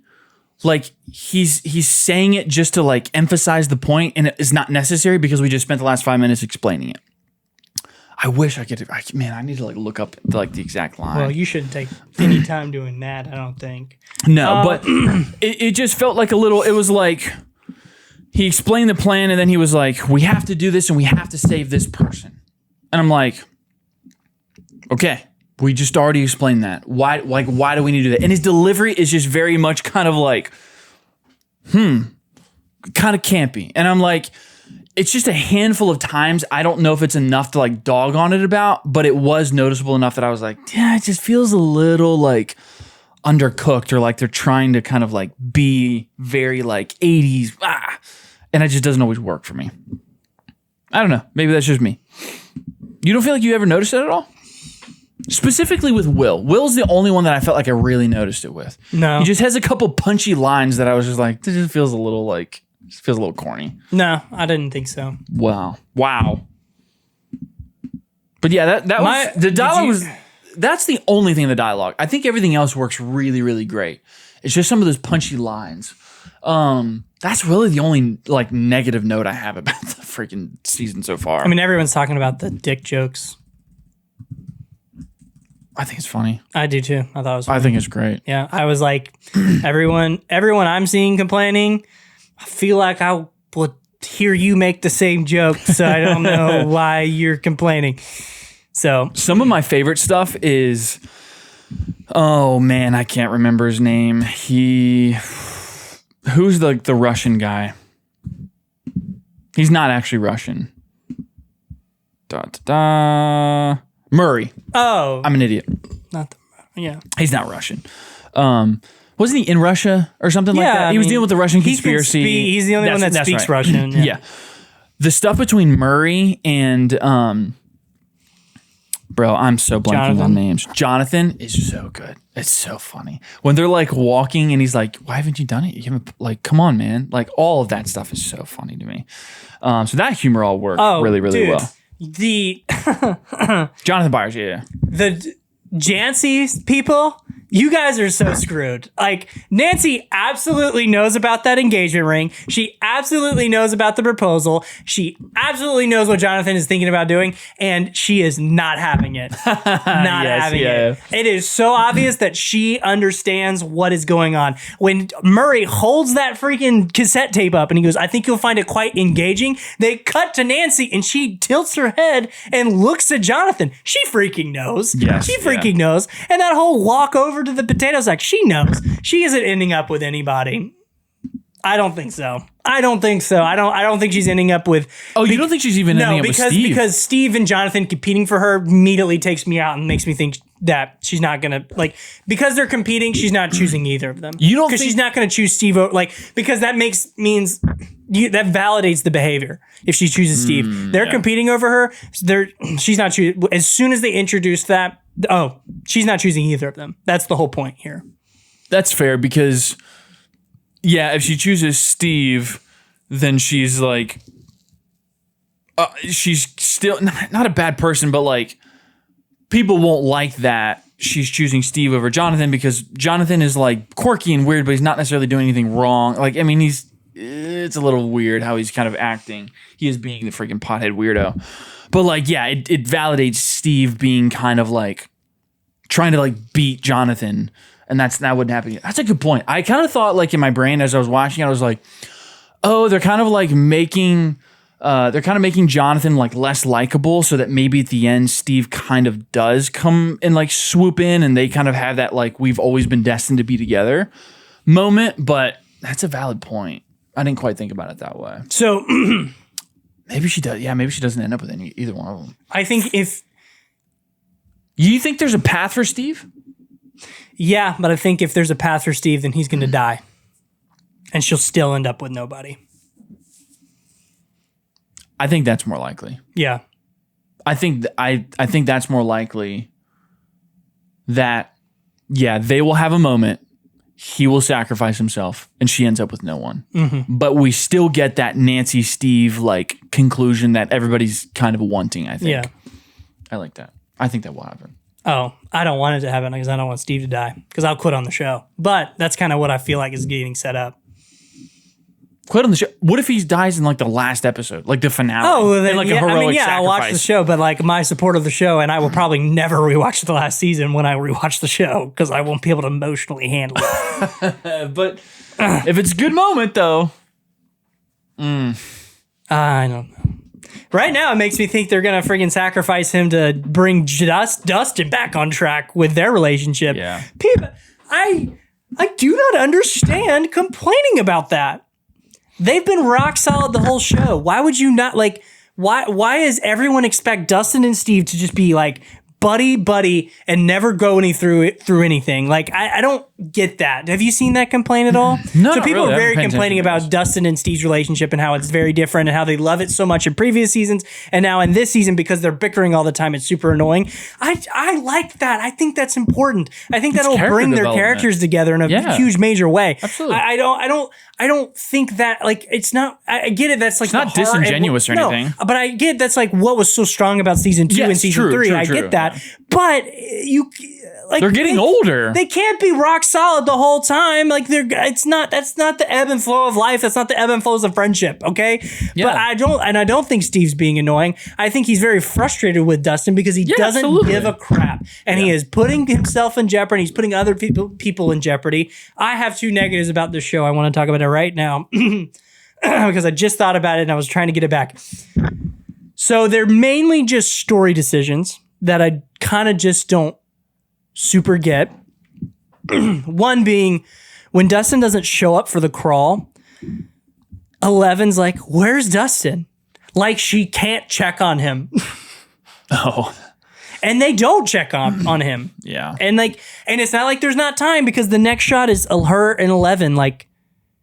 Like he's saying it just to like emphasize the point, and it is not necessary because we just spent the last 5 minutes explaining it. I wish I could. I need to like look up like the exact line. Well, you shouldn't take any time doing that, I don't think. No, but it just felt like a little, it was like he explained the plan and then he was like, we have to do this and we have to save this person. And I'm like, okay, we just already explained that. Why do we need to do that? And his delivery is just very much kind of like, kind of campy. And I'm like, it's just a handful of times. I don't know if it's enough to like dog on it about, but it was noticeable enough that I was like, yeah, it just feels a little like undercooked, or like they're trying to kind of like be very like 80s. And it just doesn't always work for me. I don't know. Maybe that's just me. You don't feel like you ever noticed it at all? Specifically with Will. Will's the only one that I felt like I really noticed it with. No. He just has a couple punchy lines that I was just like, this just feels a little like, just feels a little corny. No, I didn't think so. Wow. But yeah, that was, the dialogue was, that's the only thing in the dialogue. I think everything else works really, really great. It's just some of those punchy lines. That's really the only like negative note I have about the freaking season so far. I mean, everyone's talking about the dick jokes. I think it's funny. I do too. I thought it was funny. I think it's great. Yeah, I was like, everyone I'm seeing complaining, I feel like I would hear you make the same joke, so I don't know why you're complaining. So some of my favorite stuff is, oh man, I can't remember his name. Who's the Russian guy? He's not actually Russian. Murray. Oh, I'm an idiot. Yeah. He's not Russian. Wasn't he in Russia or something like that? He was dealing with the Russian conspiracy. He's the only one that speaks right. Russian. Yeah. The stuff between Murray and bro, I'm so blanking on names. Jonathan is so good. It's so funny. When they're like walking and he's like, why haven't you done it? You haven't, like, come on, man. Like, all of that stuff is so funny to me. So that humor all worked really, really well. The Jonathan Byers, yeah. The Jancy people, you guys are so screwed. Like, Nancy absolutely knows about that engagement ring. She absolutely knows about the proposal. She absolutely knows what Jonathan is thinking about doing, and she is not having it. It. It is so obvious that she understands what is going on. When Murray holds that freaking cassette tape up and he goes, I think you'll find it quite engaging, they cut to Nancy and she tilts her head and looks at Jonathan. She freaking knows. Yes, she freaking knows. And that whole walk over to the potato sack, she knows. She isn't ending up with anybody. I don't think so. I don't think she's ending up with... Oh, you don't think she's even ending up with Steve? Because Steve and Jonathan competing for her immediately takes me out and makes me think that she's not gonna because they're competing. She's not choosing either of them. You don't because think- she's not gonna choose Steve. Because that means that validates the behavior. If she chooses Steve, they're competing over her. She's not choosing. As soon as they introduce that, she's not choosing either of them. That's the whole point here. That's fair because, if she chooses Steve, then she's like, she's still not a bad person, but like people won't like that she's choosing Steve over Jonathan because Jonathan is like quirky and weird, but he's not necessarily doing anything wrong. Like, I mean, it's a little weird how he's kind of acting. He is being the freaking pothead weirdo. But like, it validates Steve being kind of like trying to like beat Jonathan. And that wouldn't happen. That's a good point. I kind of thought like in my brain as I was watching, I was like, oh, they're kind of like making Jonathan like less likable so that maybe at the end Steve kind of does come and like swoop in and they kind of have that like we've always been destined to be together moment. But that's a valid point. I didn't quite think about it that way. So maybe she does. Yeah, maybe she doesn't end up with either one of them. I think you think there's a path for Steve? Yeah, but I think if there's a path for Steve, then he's going to die. And she'll still end up with nobody. I think that's more likely. Yeah. I think that's more likely that, they will have a moment. He will sacrifice himself and she ends up with no one. Mm-hmm. But we still get that Nancy Steve like conclusion that everybody's kind of wanting, I think. Yeah. I like that. I think that will happen. Oh, I don't want it to happen because I don't want Steve to die because I'll quit on the show. But that's kind of what I feel like is getting set up. Quit on the show. What if he dies in like the last episode, like the finale? Oh, well, then, like a heroic sacrifice. I'll watch the show, but like my support of the show, and I will probably never rewatch the last season when I rewatch the show because I won't be able to emotionally handle it. But if it's a good moment, though, I don't know. Right now, it makes me think they're gonna friggin' sacrifice him to bring Dustin back on track with their relationship. Yeah, people, I do not understand complaining about that. They've been rock solid the whole show. Why would you not like? Why does everyone expect Dustin and Steve to just be like buddy and never go through anything? Like I don't get that. Have you seen that complaint at all? No, so people really. are very complaining about Dustin and Steve's relationship and how it's very different and how they love it so much in previous seasons and now in this season because they're bickering all the time. It's super annoying. I like that. I think that's important. I think that'll bring their characters together in a huge major way. Absolutely. I don't think that like it's not. I get it. That's like it's not disingenuous or anything. But I get that's like what was so strong about season 2 and season 3. I get that, but they're getting older. They can't be rock solid the whole time. Like that's not the ebb and flow of life. That's not the ebb and flows of friendship. Okay, but I don't think Steve's being annoying. I think he's very frustrated with Dustin because he doesn't give a crap, and he is putting himself in jeopardy. He's putting other people in jeopardy. I have 2 negatives about this show. I want to talk about it right now because I just thought about it and I was trying to get it back. So they're mainly just story decisions that I kind of just don't super get. One being when Dustin doesn't show up for the crawl, 11's like, where's Dustin? Like she can't check on him. Oh. And they don't check on him. Yeah. And it's not like there's not time because the next shot is her and 11, like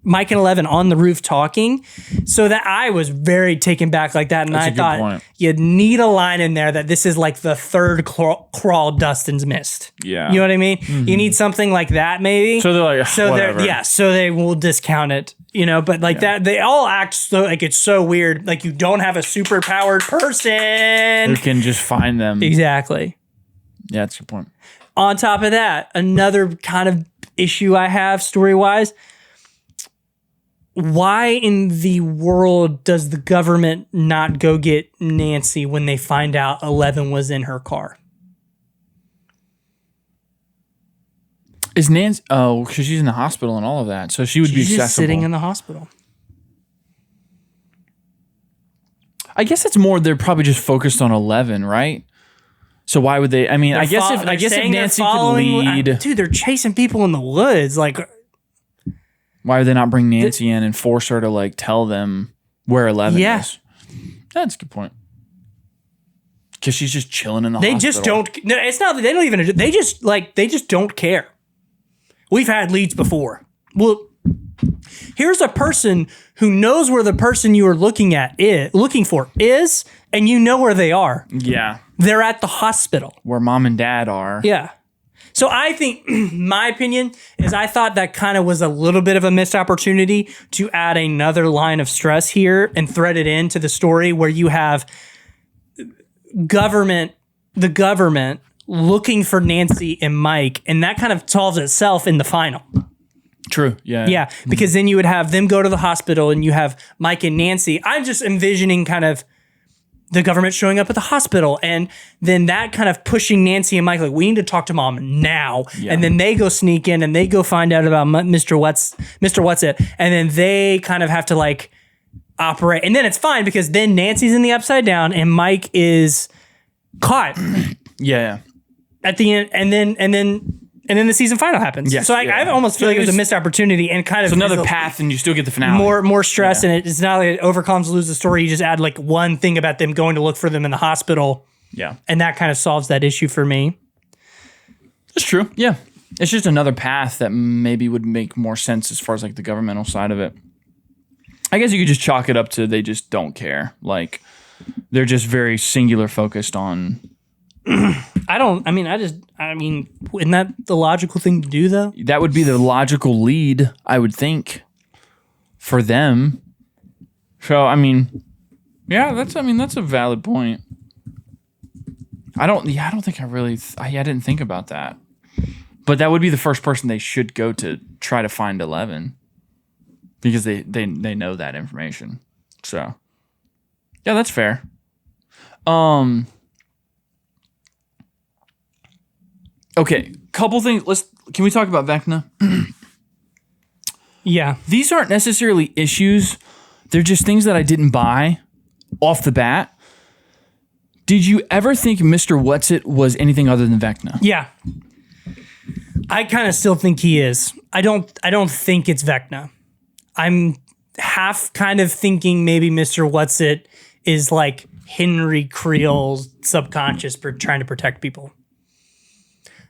Mike and 11 on the roof talking. So that I was very taken back like that. And I thought you need a line in there that this is like the third crawl Dustin's missed. Yeah. You know what I mean? Mm-hmm. You need something like that maybe. So they're like, whatever. So they will discount it, but like that, they all act so like it's so weird. Like you don't have a super powered person who can just find them. Exactly. Yeah, that's your point. On top of that, another kind of issue I have story-wise, why in the world does the government not go get Nancy when they find out 11 was in her car? Is Nancy? Oh, because she's in the hospital and all of that, so she would be accessible. Just sitting in the hospital. I guess it's more they're probably just focused on 11, right? So why would they? I mean, I guess if Nancy could lead, dude, they're chasing people in the woods, like. Why would they not bring Nancy in and force her to like tell them where 11 is? That's a good point. Because she's just chilling in the They hospital. just don't. No, it's not that they don't even. They just don't care. We've had leads before. Well, here's a person who knows where the person you are looking for is, and you know where they are. Yeah. They're at the hospital. Where mom and dad are. Yeah. So I think, my opinion is I thought that kind of was a little bit of a missed opportunity to add another line of stress here and thread it into the story where you have the government looking for Nancy and Mike, and that kind of solves itself in the final. True. Yeah. Yeah, because then you would have them go to the hospital and you have Mike and Nancy. I'm just envisioning kind of the government showing up at the hospital and then that kind of pushing Nancy and Mike like, we need to talk to mom now. Yeah. And then they go sneak in and they go find out about Mr. What's-It. And then they kind of have to like operate. And then it's fine because then Nancy's in the upside down and Mike is caught. Yeah. At the end, and then the season final happens. Yes, So I almost feel like it was a missed opportunity and kind of another path, and you still get the finale. More stress, and it's not like it overcomes lose the story. You just add like one thing about them going to look for them in the hospital. Yeah, and that kind of solves that issue for me. That's true. Yeah, it's just another path that maybe would make more sense as far as like the governmental side of it. I guess you could just chalk it up to they just don't care. Like they're just very singular focused on. I mean, isn't that the logical thing to do though? That would be the logical lead, I would think, for them. So, I mean, yeah, that's a valid point. I didn't think about that. But that would be the first person they should go to try to find 11 because they know that information. So, yeah, that's fair. Okay, couple things. Can we talk about Vecna? Yeah. These aren't necessarily issues. They're just things that I didn't buy off the bat. Did you ever think Mr. What's-It was anything other than Vecna? Yeah. I kind of still think he is. I don't think it's Vecna. I'm half kind of thinking maybe Mr. What's-It is like Henry Creel's subconscious for trying to protect people.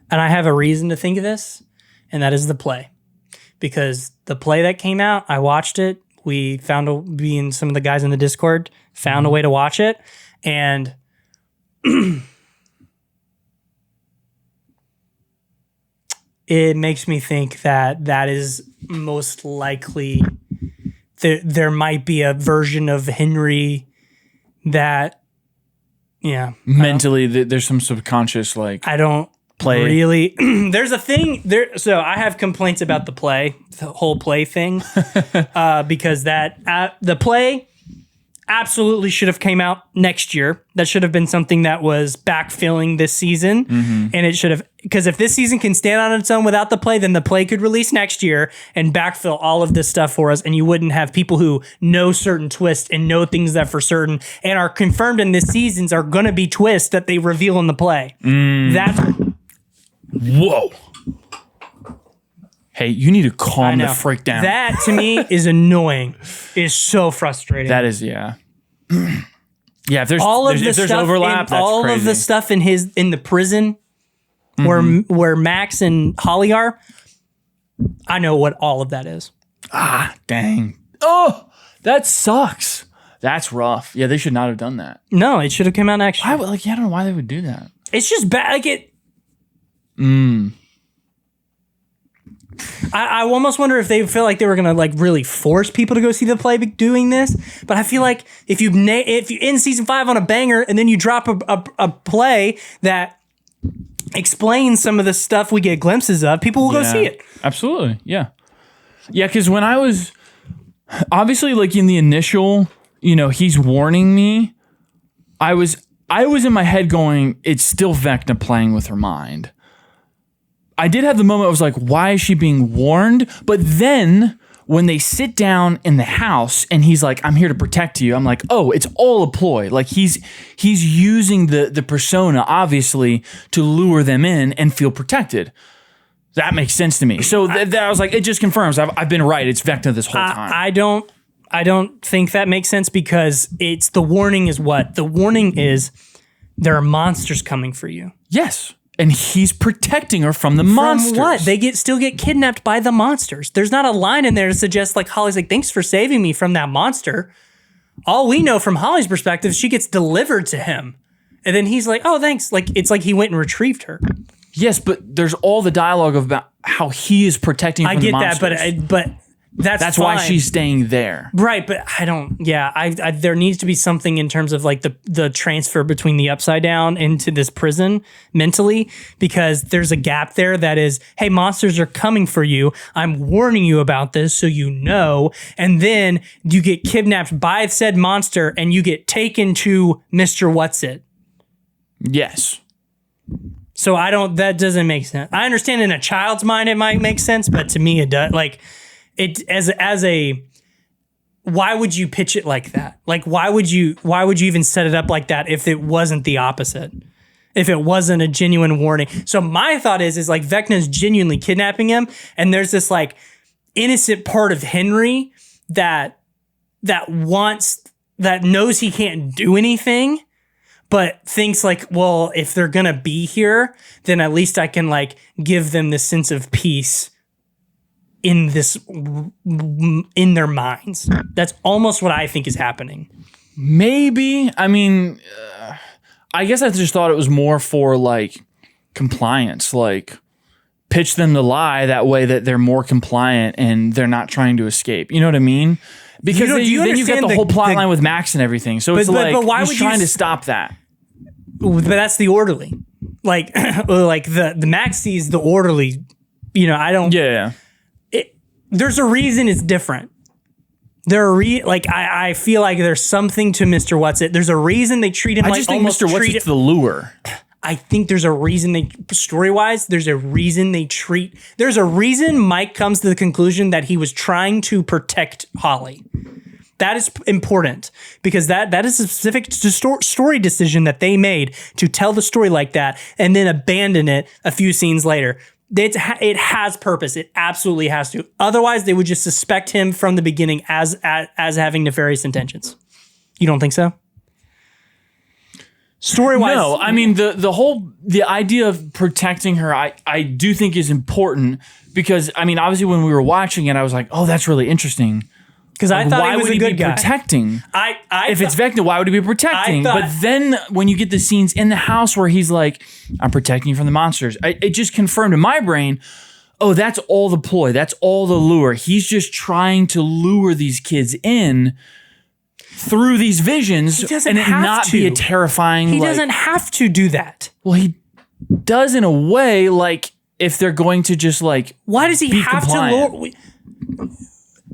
And I have a reason to think of this, and that is the play. Because the play that came out, I watched it. We found me and some of the guys in the Discord found a way to watch it. And it makes me think that is most likely there might be a version of Henry that, yeah. Mentally, there's some subconscious, like... I don't... Play. Really? There's a thing there. So I have complaints about the whole play thing, because the play absolutely should have came out next year. That should have been something that was backfilling this season. Mm-hmm. And it should have, because if this season can stand on its own without the play, then the play could release next year and backfill all of this stuff for us. And you wouldn't have people who know certain twists and know things that for certain and are confirmed in this seasons are going to be twists that they reveal in the play. Whoa. Hey, you need to calm the freak down. That to me is annoying. Is so frustrating. That is, yeah. Yeah, if there's that's overlap, all crazy. Of the stuff in the prison where Max and Holly are, I know what all of that is. Ah, dang. Oh, that sucks. That's rough. Yeah, they should not have done that. No, it should have come out next year. I don't know why they would do that. It's just bad. Like it. I almost wonder if they feel like they were gonna like really force people to go see the play doing this. But I feel like if you end season 5 on a banger and then you drop a play that explains some of the stuff we get glimpses of, people will go see it. Absolutely, yeah. Because when I was obviously like in the initial, he's warning me. I was in my head going, it's still Vecna playing with her mind. I did have the moment I was like, why is she being warned? But then when they sit down in the house and he's like, I'm here to protect you, I'm like, oh, it's all a ploy. Like he's using the persona, obviously, to lure them in and feel protected. That makes sense to me. So I was like, it just confirms I've been right. It's Vecna this whole time. I don't think that makes sense because the warning is what? The warning is There are monsters coming for you. Yes. And he's protecting her from the monsters. From what? They still get kidnapped by the monsters. There's not a line in there to suggest like Holly's like, thanks for saving me from that monster. All we know from Holly's perspective, she gets delivered to him. And then he's like, oh, thanks. Like, it's like he went and retrieved her. Yes, but there's all the dialogue about how he is protecting from the monsters. I get that, but that's why she's staying there. Right, but I don't, I there needs to be something in terms of like the transfer between the Upside Down into this prison mentally, because there's a gap there that is, hey, monsters are coming for you. I'm warning you about this so you know. And then you get kidnapped by said monster and you get taken to Mr. What's-It. Yes. So that doesn't make sense. I understand in a child's mind it might make sense, but to me it does. Like, it why would you pitch it like that? Like, why would you even set it up like that if it wasn't the opposite? If it wasn't a genuine warning? So my thought is like Vecna's genuinely kidnapping him, and there's this like innocent part of Henry that knows he can't do anything, but thinks like, well, if they're gonna be here, then at least I can like give them this sense of peace in their minds. That's almost what I think is happening. Maybe. I mean, I guess I just thought it was more for like compliance, like pitch them the lie that way that they're more compliant and they're not trying to escape. You know what I mean? Because then you've got the whole plot line with Max and everything. So it's like, why he's trying to stop that. But that's the orderly. Like, like the Max sees the orderly, I don't. Yeah. There's a reason it's different. I feel like there's something to Mr. What's-It. There's a reason they treat him like just think Mr. What's-It's the lure. I think there's a reason story-wise, there's a reason Mike comes to the conclusion that he was trying to protect Holly. That is important because that is a specific story decision that they made to tell the story like that and then abandon it a few scenes later. It has purpose. It absolutely has to. Otherwise, they would just suspect him from the beginning as having nefarious intentions. You don't think so? Story-wise, no. I mean, the idea of protecting her, I do think is important because I mean, obviously, when we were watching it, I was like, oh, that's really interesting. Because I thought he was a good guy. Protecting? If it's Vecna, why would he be protecting? But then when you get the scenes in the house where he's like, I'm protecting you from the monsters, it just confirmed in my brain, oh, that's all the ploy. That's all the lure. He's just trying to lure these kids in through these visions and it not be a terrifying... He doesn't have to do that. Well, he does in a way, like, if they're going to just, like, why does he have to lure...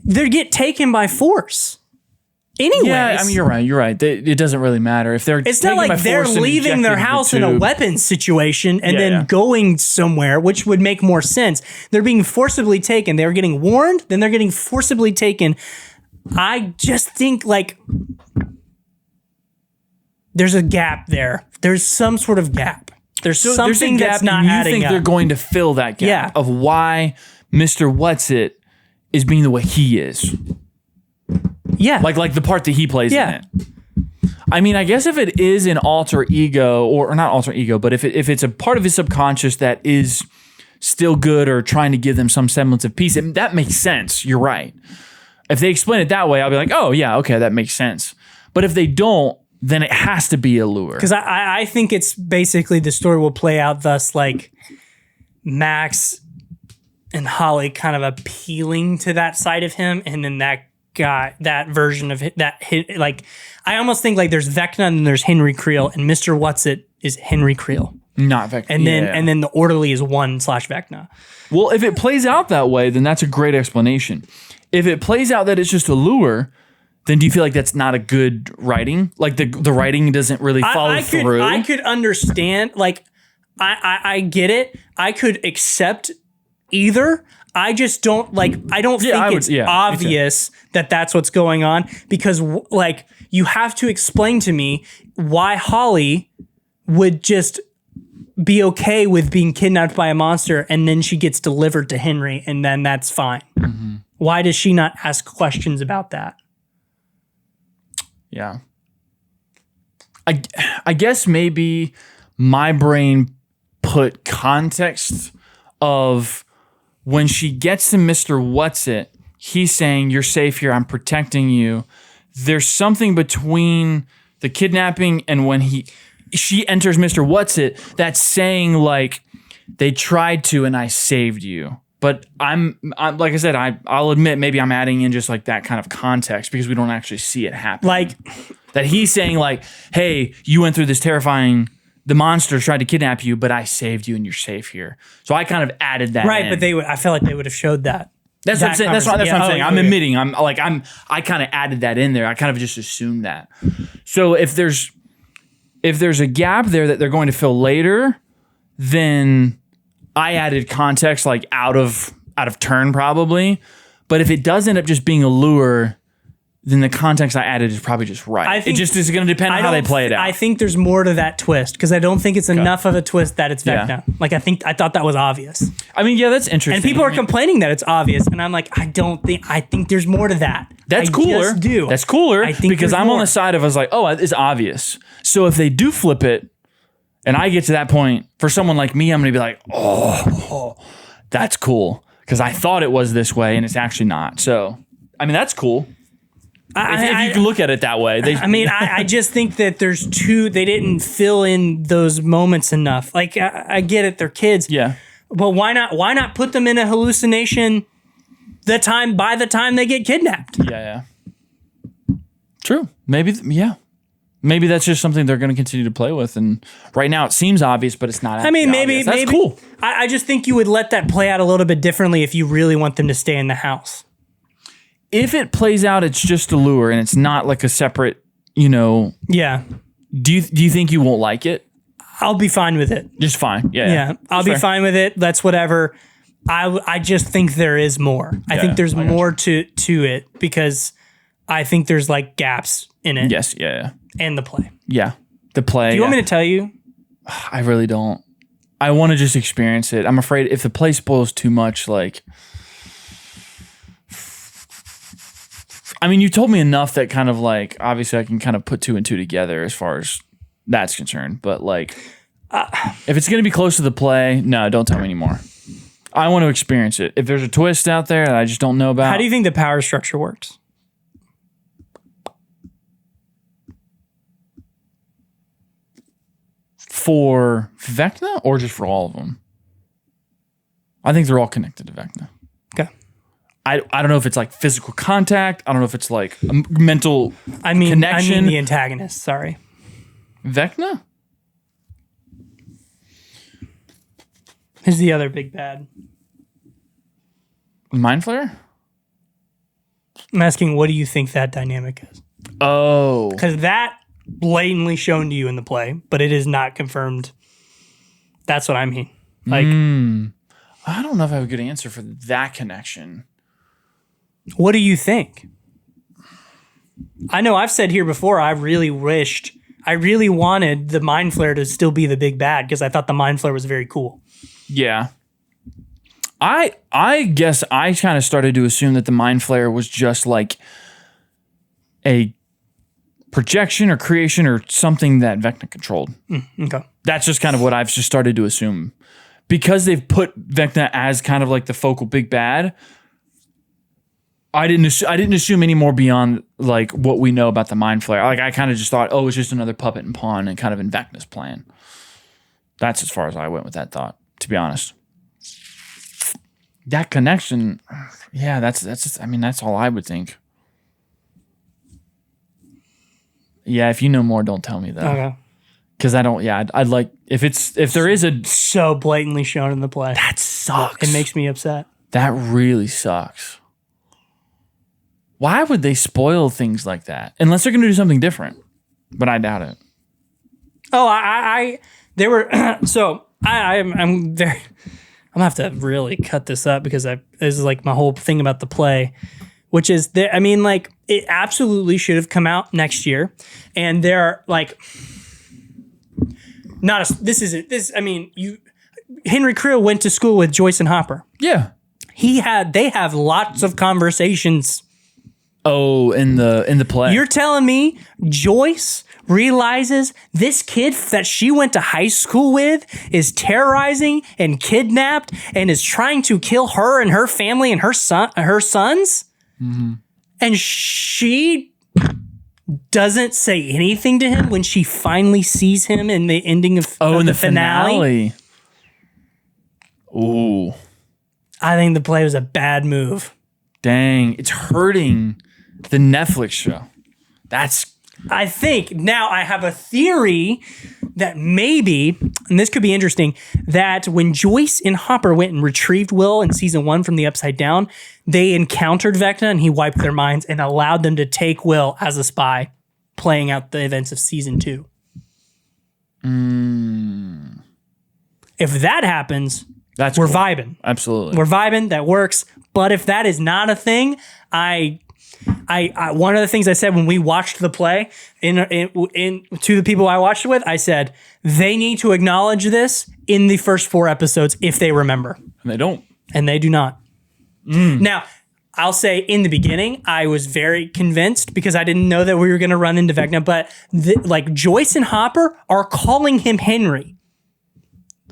They get taken by force. Anyways. Yeah, I mean, you're right. It doesn't really matter. If they're It's not like they're leaving their house in a weapons situation and then going somewhere, which would make more sense. They're being forcibly taken. They're getting warned, then they're getting forcibly taken. I just think, like, there's a gap there. There's some sort of gap. There's something that's not adding up. You think they're going to fill that gap of why Mr. What's-It is being the way he is. Yeah. Like the part that he plays in it. I mean, I guess if it is an alter ego, or not alter ego, but if it's a part of his subconscious that is still good or trying to give them some semblance of peace, that makes sense. You're right. If they explain it that way, I'll be like, oh, yeah, okay, that makes sense. But if they don't, then it has to be a lure. Because I think it's basically the story will play out thus, like, Max and Holly kind of appealing to that side of him, and then that guy, that version of it, like, I almost think like there's Vecna and there's Henry Creel, and Mr. What's-It is Henry Creel, not Vecna, and then the orderly is 1/Vecna. Well, if it plays out that way, then that's a great explanation. If it plays out that it's just a lure, then do you feel like that's not a good writing? Like the writing doesn't really follow through? I could understand, like, I get it. I could accept either. I just don't think it's obvious that that's what's going on, because like, you have to explain to me why Holly would just be okay with being kidnapped by a monster and then she gets delivered to Henry and then that's fine. Mm-hmm. Why does she not ask questions about that? Yeah. I guess maybe my brain put context of when she gets to Mr. What's-It, he's saying, you're safe here, I'm protecting you. There's something between the kidnapping and when she enters Mr. What's-It that's saying like, they tried to and I saved you. But I'm like I said, I'll admit maybe I'm adding in just like that kind of context because we don't actually see it happen. Like that he's saying like, hey, you went through this terrifying, the monster tried to kidnap you, but I saved you and you're safe here. So I kind of added that in. But I feel like they would have showed that. That's what I'm saying. That's what I'm saying. I'm admitting. I kind of added that in there. I kind of just assumed that. So if there's a gap there that they're going to fill later, then I added context like out of turn probably. But if it does end up just being a lure, then the context I added is probably just right. It just is going to depend on how they play it out. I think there's more to that twist because I don't think it's enough of a twist that it's Vecna. Yeah. Like I thought that was obvious. I mean, yeah, that's interesting. And people are complaining that it's obvious, and I'm like, I think there's more to that. That's cooler. That's cooler because I'm on the side of I was like, oh, it's obvious. So if they do flip it, and I get to that point, for someone like me, I'm going to be like, oh, that's cool because I thought it was this way, and it's actually not. So, I mean, that's cool. If you can look at it that way. I just think that they didn't fill in those moments enough. Like, I get it, they're kids. Yeah. But why not put them in a hallucination by the time they get kidnapped? Yeah. True. Maybe, yeah. Maybe that's just something they're going to continue to play with. And right now it seems obvious, but it's not. Maybe that's cool. I just think you would let that play out a little bit differently if you really want them to stay in the house. If it plays out, it's just a lure and it's not like a separate, Yeah. Do you think you won't like it? I'll be fine with it. Just fine. Yeah. I'll be fine with it. That's whatever. I just think there is more. I think there's more to it because I think there's like gaps in it. Yes. Yeah. And the play. Yeah. The play. Do you want me to tell you? I really don't. I want to just experience it. I'm afraid if the play spoils too much, like... I mean, you told me enough that kind of like, obviously I can kind of put 2 and 2 together as far as that's concerned. But like, if it's going to be close to the play, no, don't tell me anymore. I want to experience it. If there's a twist out there that I just don't know about. How do you think the power structure works? For Vecna or just for all of them? I think they're all connected to Vecna. Okay. I don't know if it's like physical contact. I don't know if it's like a mental connection. I mean the antagonist. Sorry. Vecna? Who's the other big bad? Mind Flayer? I'm asking, what do you think that dynamic is? Oh. Because that blatantly shown to you in the play, but it is not confirmed. That's what I mean. Like, I don't know if I have a good answer for that connection. What do you think? I know I've said here before, I really wanted the Mind Flayer to still be the big bad because I thought the Mind Flayer was very cool. Yeah. I guess I kind of started to assume that the Mind Flayer was just like a projection or creation or something that Vecna controlled. Okay. That's just kind of what I've just started to assume. Because they've put Vecna as kind of like the focal big bad, I didn't assume any more beyond like what we know about the Mind Flayer. Like I kind of just thought, oh, it's just another puppet and pawn and kind of in Vecna's plan. That's as far as I went with that thought, to be honest. That connection, yeah, that's just, I mean, that's all I would think. Yeah, if you know more, don't tell me though. Okay. Because I don't, yeah, I'd like, if there is a... So blatantly shown in the play. That sucks. It makes me upset. That really sucks. Why would they spoil things like that? Unless they're going to do something different. But I doubt it. Oh, there were, so I'm very, I'm going to have to really cut this up because this is like my whole thing about the play, which is, I mean, like, it absolutely should have come out next year. And there are like... Henry Creel went to school with Joyce and Hopper. Yeah. They have lots of conversations Oh, in the play. You're telling me Joyce realizes this kid that she went to high school with is terrorizing and kidnapped and is trying to kill her and her family and her sons? Mm-hmm. And she doesn't say anything to him when she finally sees him in the ending of the finale. Ooh. I think the play was a bad move. Dang, it's hurting the Netflix show. I think now I have a theory that maybe, and this could be interesting, that when Joyce and Hopper went and retrieved Will in season 1 from the Upside Down, they encountered Vecna and he wiped their minds and allowed them to take Will as a spy, playing out the events of season 2. If that happens, we're cool. Vibing. Absolutely. We're vibing. That works. But if that is not a thing, I one of the things I said when we watched the play in to the people I watched it with, I said they need to acknowledge this in the first 4 episodes if they remember. And they don't. And they do not. Now, I'll say in the beginning, I was very convinced because I didn't know that we were going to run into Vecna, but like Joyce and Hopper are calling him Henry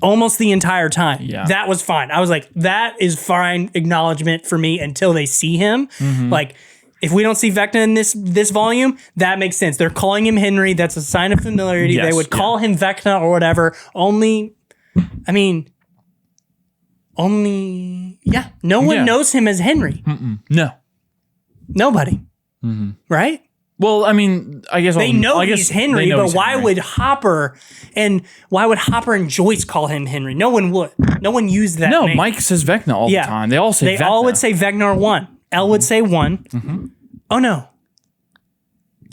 almost the entire time. Yeah. That was fine. I was like, that is fine acknowledgement for me until they see him. Mm-hmm. Like, if we don't see Vecna in this volume, that makes sense. They're calling him Henry. That's a sign of familiarity. Yes, they would call him Vecna or whatever. No one knows him as Henry. No. Nobody. Mm-hmm. Right? Well, I mean, I guess they know he's Henry, but why would Hopper and Joyce call him Henry? No one would. No one used that name. Mike says Vecna all the time. They all say Vecna. They all would say Vecna 1. Elle would say 1. Mm-hmm. Oh, no.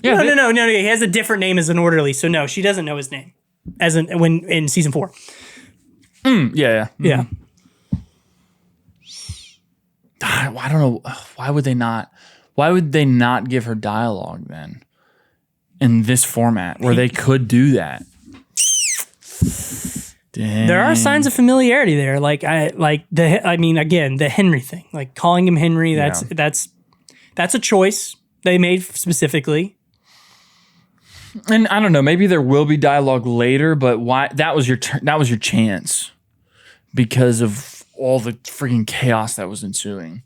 Yeah, no. He has a different name as an orderly, so no, she doesn't know his name when in season 4. Yeah. Mm-hmm. Yeah. I don't know. Why would they not? Why would they not give her dialogue then in this format where they could do that? Dang. There are signs of familiarity there. The Henry thing, like calling him Henry. That's a choice they made specifically. And I don't know. Maybe there will be dialogue later, but why? That was your chance because of all the freaking chaos that was ensuing.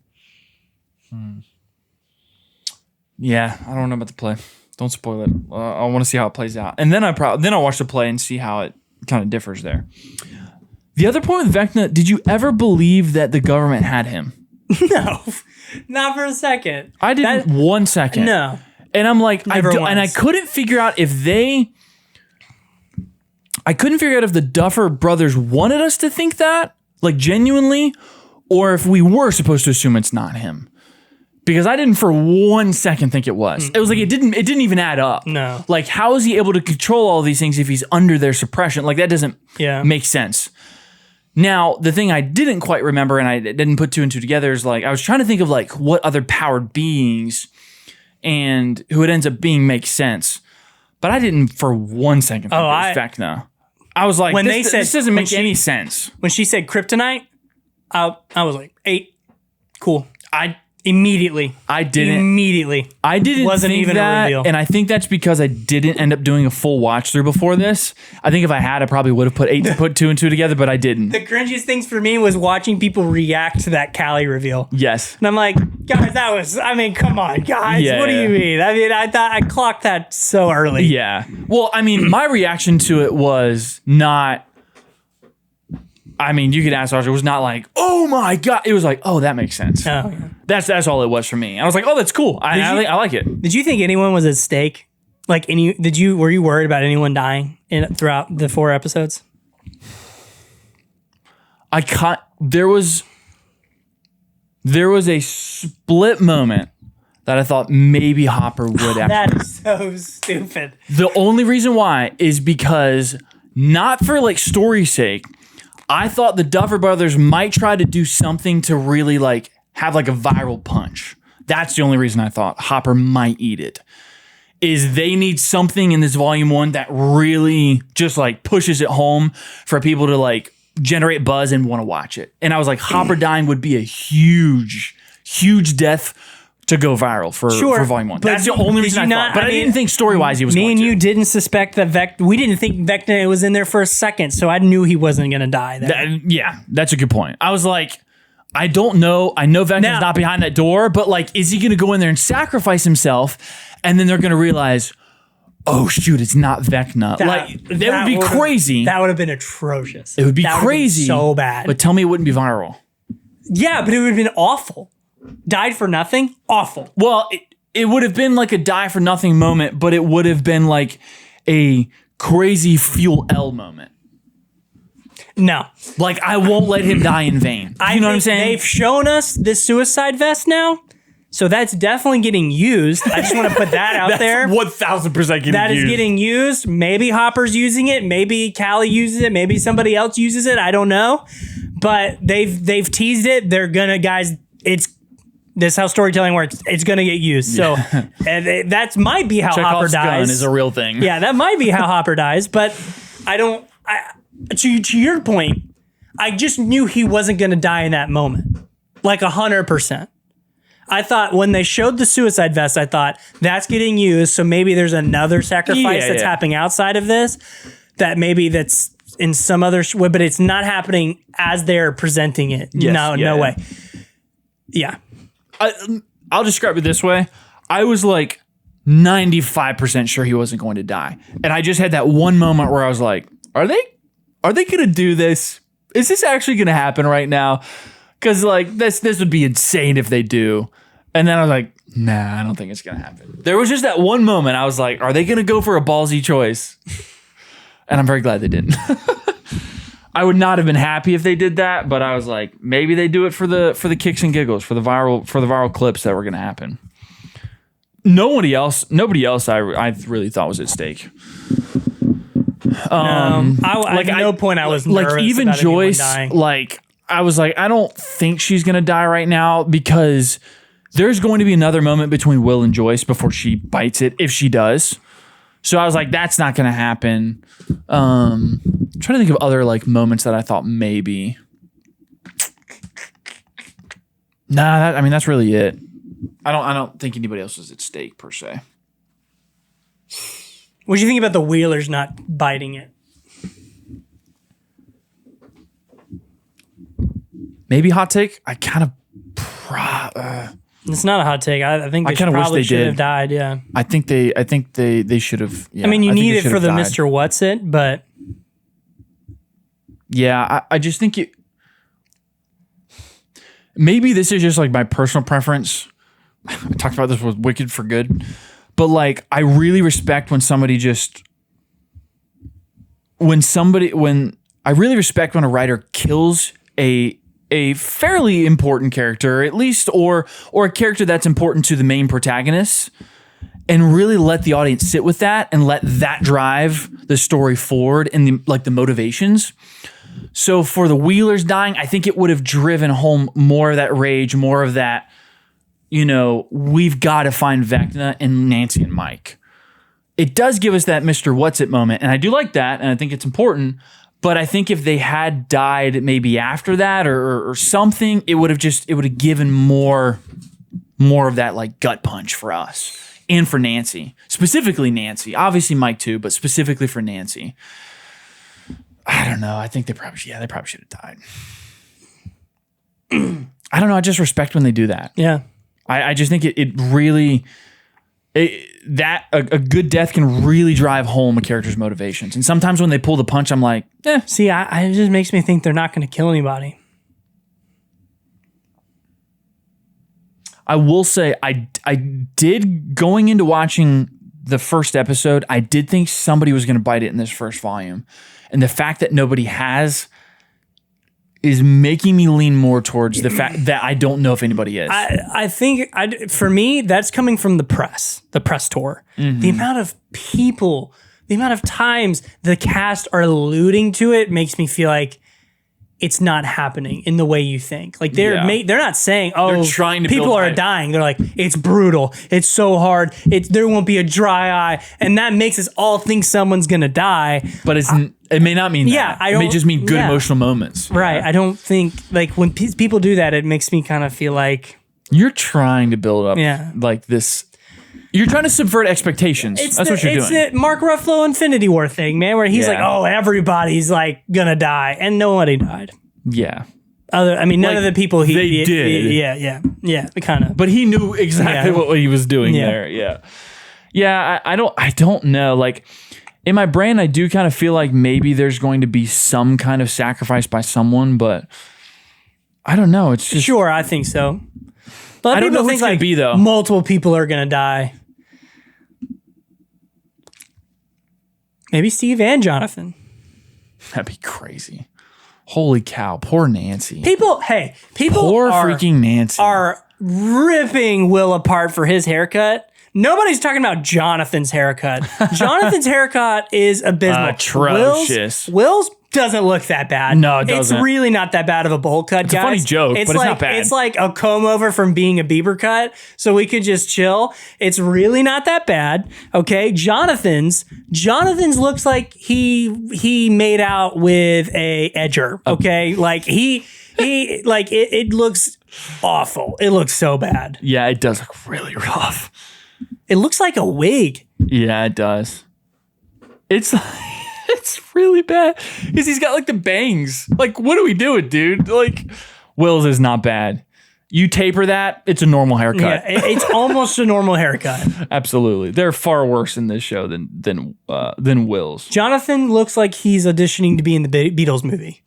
Yeah, I don't know about the play. Don't spoil it. I want to see how it plays out, and then I'll watch the play and see how it kind of differs there. The other point with Vecna, did you ever believe that the government had him? No, not for a second. I didn't 1 second. No. And I'm like, I couldn't figure out if the Duffer brothers wanted us to think that, like genuinely, or if we were supposed to assume it's not him. Because I didn't for 1 second think it was. Mm-hmm. It was like it didn't even add up. No. Like, how is he able to control all these things if he's under their suppression? Like, that doesn't make sense. Now, the thing I didn't quite remember and I didn't put 2 and 2 together is like I was trying to think of like what other powered beings and who it ends up being makes sense. But I didn't for 1 second think it was Vecna. I was like, this doesn't make any sense. When she said kryptonite, I was like, 8, cool. I didn't wasn't think even that, a reveal. And I think that's because I didn't end up doing a full watch through before this. I think if I had, I probably would have put 2 and 2 together, but I didn't. The cringiest things for me was watching people react to that Callie reveal. Yes. And I'm like, guys, come on, guys. What do you mean? I mean, I thought I clocked that so early. Yeah. Well, I mean, my reaction to it was not, I mean, you could ask Archer, it was not like, oh my God. It was like, oh, that makes sense. Oh, yeah. That's all it was for me. I was like, oh, that's cool. I like it. Did you think anyone was at stake? Like were you worried about anyone dying throughout the 4 episodes? There was a split moment that I thought maybe Hopper would actually. That is so stupid. The only reason why is because not for like story's sake, I thought the Duffer Brothers might try to do something to really like have like a viral punch. That's the only reason I thought Hopper might eat it. Is they need something in this volume 1 that really just like pushes it home for people to like generate buzz and want to watch it. And I was like, Hopper dying would be a huge, huge death to go viral for volume 1. That's the only reason I thought. But I didn't think story-wise he was going to. Me and you didn't suspect that we didn't think Vecna was in there for a second, so I knew he wasn't going to die there. That's a good point. I was like, I don't know. I know Vecna's not behind that door, but like, is he going to go in there and sacrifice himself? And then they're going to realize, oh shoot, it's not Vecna. That would be crazy. That would have been atrocious. It would be crazy. So bad. But tell me it wouldn't be viral. Yeah, but it would have been awful. Died for nothing? Awful. Well, it would have been like a die for nothing moment, but it would have been like a crazy Fuel L moment. No. Like, I won't let him die in vain. You know what I'm saying? They've shown us this suicide vest now, so that's definitely getting used. I just want to put that out there. 1,000% getting used. That is getting used. Maybe Hopper's using it. Maybe Callie uses it. Maybe somebody else uses it. I don't know. But they've teased it. They're gonna, guys, this is how storytelling works. It's going to get used. So that might be how Hopper dies. Gun is a real thing. Yeah, that might be how Hopper dies. But to your point, I just knew he wasn't going to die in that moment. Like 100%. I thought when they showed the suicide vest, I thought that's getting used. So maybe there's another sacrifice that's happening outside of this. That maybe that's in some other way, but it's not happening as they're presenting it. Yes, no way. Yeah. I'll describe it this way. I was like 95% sure he wasn't going to die. And I just had that one moment where I was like, are they going to do this? Is this actually going to happen right now? Because like this would be insane if they do. And then I was like, nah, I don't think it's going to happen. There was just that one moment. I was like, are they going to go for a ballsy choice? And I'm very glad they didn't. I would not have been happy if they did that, but I was like, maybe they do it for the kicks and giggles, for the viral clips that were going to happen. Nobody else I really thought was at stake. At no point I was nervous like even about Joyce, dying. like I was like, I don't think she's going to die right now because there's going to be another moment between Will and Joyce before she bites it, if she does. So I was like, that's not going to happen. I'm trying to think of other like moments that I thought maybe. Nah, that's really it. I don't think anybody else was at stake per se. What do you think about the Wheelers not biting it? Maybe hot take. I kind of. It's not a hot take. I think they probably should have died. Yeah. I think they should have. Yeah, I mean, you need it for the died. Mr. What's It, but. Yeah, I just think it. Maybe this is just like my personal preference. I talked about this with Wicked for Good, but like I really respect when I really respect when a writer kills a fairly important character, at least, or a character that's important to the main protagonist, and really let the audience sit with that and let that drive the story forward and the motivations. So for the Wheelers dying, I think it would have driven home more of that rage, more of that, we've got to find Vecna and Nancy and Mike. It does give us that Mr. What's It moment, and I do like that, and I think it's important. But I think if they had died maybe after that or something, it would have given more of that like gut punch for us and for Nancy, specifically Nancy. Obviously Mike too, but specifically for Nancy. I don't know. I think they probably should have died. I don't know. I just respect when they do that. Yeah. I just think it really. A good death can really drive home a character's motivations. And sometimes when they pull the punch, I'm like, See, it just makes me think they're not going to kill anybody. I will say I did, going into watching the first episode, I did think somebody was going to bite it in this first volume. And the fact that nobody has is making me lean more towards the fact that I don't know if anybody is. I think, for me, that's coming from the press tour. Mm-hmm. The amount of people, the amount of times the cast are alluding to it makes me feel like it's not happening in the way you think. Like they're not saying, they're trying to people are dying. They're like, it's brutal. It's so hard. There won't be a dry eye. And that makes us all think someone's going to die. But it may not mean that. It may just mean good emotional moments. Right. I don't think, like, when people do that, it makes me kind of feel like You're trying to build up Yeah. like this. You're trying to subvert expectations. That's what you're doing. It's the Mark Ruffalo Infinity War thing, man, where he's like, oh, everybody's like gonna die. And nobody died. Yeah. None of the people they did. Yeah, kind of. But he knew exactly what he was doing there. Yeah. Yeah, I don't know. Like, in my brain, I do kind of feel like maybe there's going to be some kind of sacrifice by someone, but I don't know. It's just... Sure, I think so. But I don't know who think it's going to be, though. Multiple people are going to die. Maybe Steve and Jonathan. That'd be crazy. Holy cow. Poor Nancy. People Poor freaking Nancy. Are ripping Will apart for his haircut. Nobody's talking about Jonathan's haircut. Jonathan's haircut is abysmal. Atrocious. Will's doesn't look that bad. No, it doesn't. It's really not that bad of a bowl cut, It's guys. a funny joke, but it's not bad. It's like a comb over from being a Bieber cut, so we could just chill. It's really not that bad. Okay, Jonathan's looks like he made out with a edger. Okay, like he like it looks awful. It looks so bad. Yeah, it does look really rough. It looks like a wig. Yeah, it does. It's really bad because he's got like the bangs. Like, what are we doing, dude? Like, Will's is not bad. You taper that, it's a normal haircut. Yeah, it's almost a normal haircut. Absolutely, they're far worse in this show than Will's. Jonathan looks like he's auditioning to be in the Beatles movie.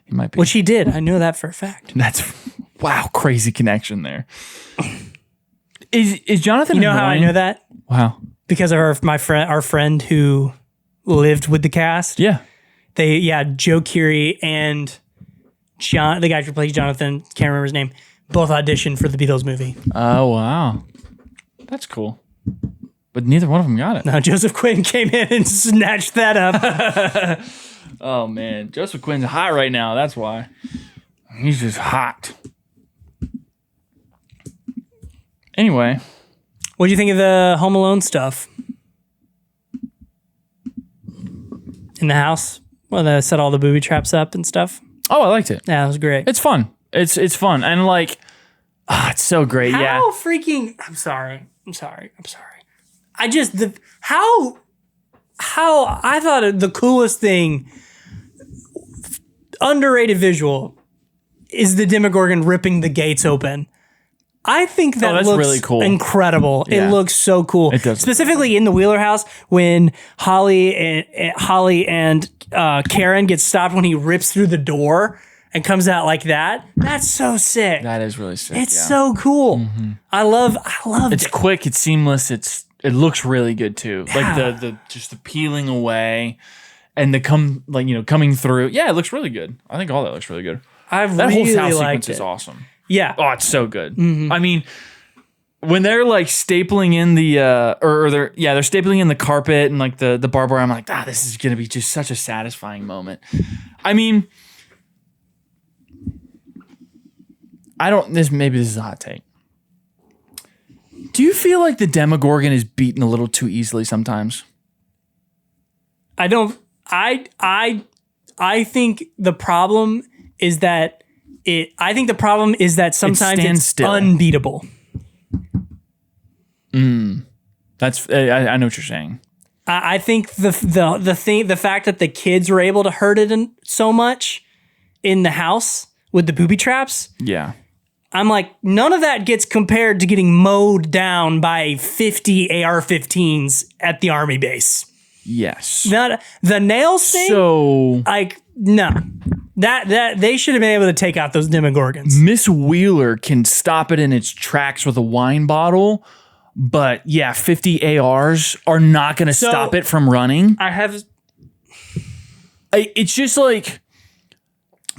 He might be, which he did. I know that for a fact. That's crazy connection there. Is Jonathan? You know how I know that? Wow. Because of our friend who lived with the cast. Yeah. Joe Keery and the guy who plays Jonathan, can't remember his name, both auditioned for the Beatles movie. Oh, wow. That's cool. But neither one of them got it. No, Joseph Quinn came in and snatched that up. Oh, man. Joseph Quinn's hot right now. That's why. He's just hot. Anyway. What do you think of the Home Alone stuff? In the house? When they set all the booby traps up and stuff? Oh, I liked it. Yeah, it was great. It's fun. It's fun. And like, it's so great. How freaking... I'm sorry. I just... How I thought the coolest thing, underrated visual, is the Demogorgon ripping the gates open. I think that looks really cool. Incredible. Yeah. It looks so cool. It does. Specifically in the Wheeler house when Holly and Karen get stopped when he rips through the door and comes out like that. That's so sick. That is really sick. It's so cool. Mm-hmm. I love it's quick, it's seamless, it looks really good too. Like the just the peeling away and the coming through. Yeah, it looks really good. I think all that looks really good. That whole house sequence is awesome. Yeah. Oh, it's so good. Mm-hmm. I mean, when they're like stapling in the they're stapling in the carpet and like the barbed wire, I'm like, this is gonna be just such a satisfying moment. I mean, maybe this is a hot take. Do you feel like the Demogorgon is beaten a little too easily sometimes? I don't. I think the problem is that sometimes it's still. unbeatable. That's I know what you're saying. I think the fact that the kids were able to hurt it so much in the house with the booby traps. Yeah. I'm like, none of that gets compared to getting mowed down by 50 AR-15s at the army base. Yes. Not the nails thing. So, like, no, that they should have been able to take out those Demogorgons. Miss Wheeler can stop it in its tracks with a wine bottle, but 50 ARs are not going to stop it from running. It's just like.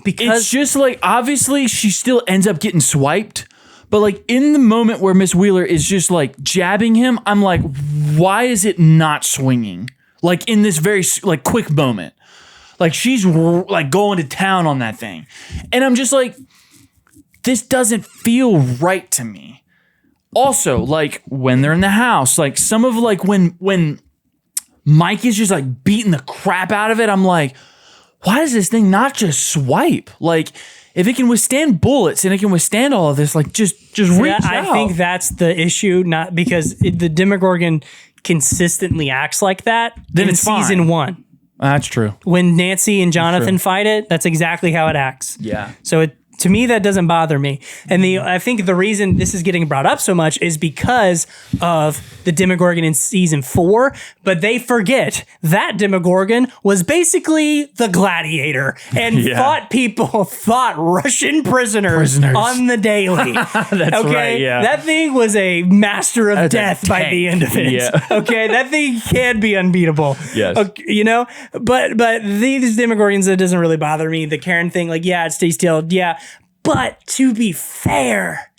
Because it's just like, obviously she still ends up getting swiped, but like in the moment where Miss Wheeler is just like jabbing him, I'm like, why is it not swinging? Like in this very like quick moment, like she's like going to town on that thing. And I'm just like, this doesn't feel right to me. Also, like when they're in the house, like some of like when Mike is just like beating the crap out of it, I'm like, why does this thing not just swipe? Like, if it can withstand bullets and it can withstand all of this, like just reach out. I think that's the issue, not because the Demogorgon consistently acts like that. Then in it's fine. season 1. That's true. When Nancy and Jonathan fight it, that's exactly how it acts. Yeah. So to me, that doesn't bother me. And I think the reason this is getting brought up so much is because of the Demogorgon in season 4, but they forget that Demogorgon was basically the gladiator and fought Russian prisoners on the daily. That's right, yeah. That thing was a master of death by the end of it. Yeah. Okay, that thing can be unbeatable. Yes. Okay, you know, but these Demogorgons, it doesn't really bother me. The Karen thing, like, yeah, it stays still. Yeah. But to be fair,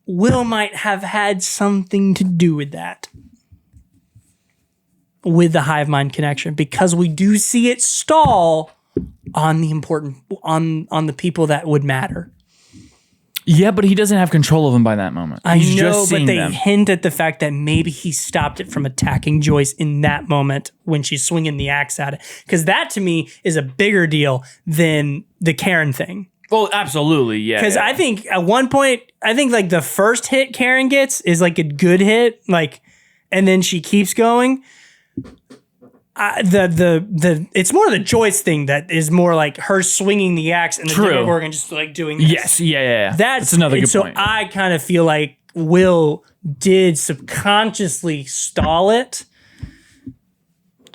Will might have had something to do with that. With the hive mind connection, because we do see it stall on the important on the people that would matter. Yeah, but he doesn't have control of them by that moment. He's just but they hint at the fact that maybe he stopped it from attacking Joyce in that moment when she's swinging the axe at it. Because that to me is a bigger deal than the Karen thing. Well, absolutely, yeah. Because I think at one point, like the first hit Karen gets is like a good hit, like, and then she keeps going. It's more the Joyce thing that is more like her swinging the axe and the Demogorgon just like doing this. Yes, yeah. That's another good point. So I kind of feel like Will did subconsciously stall it.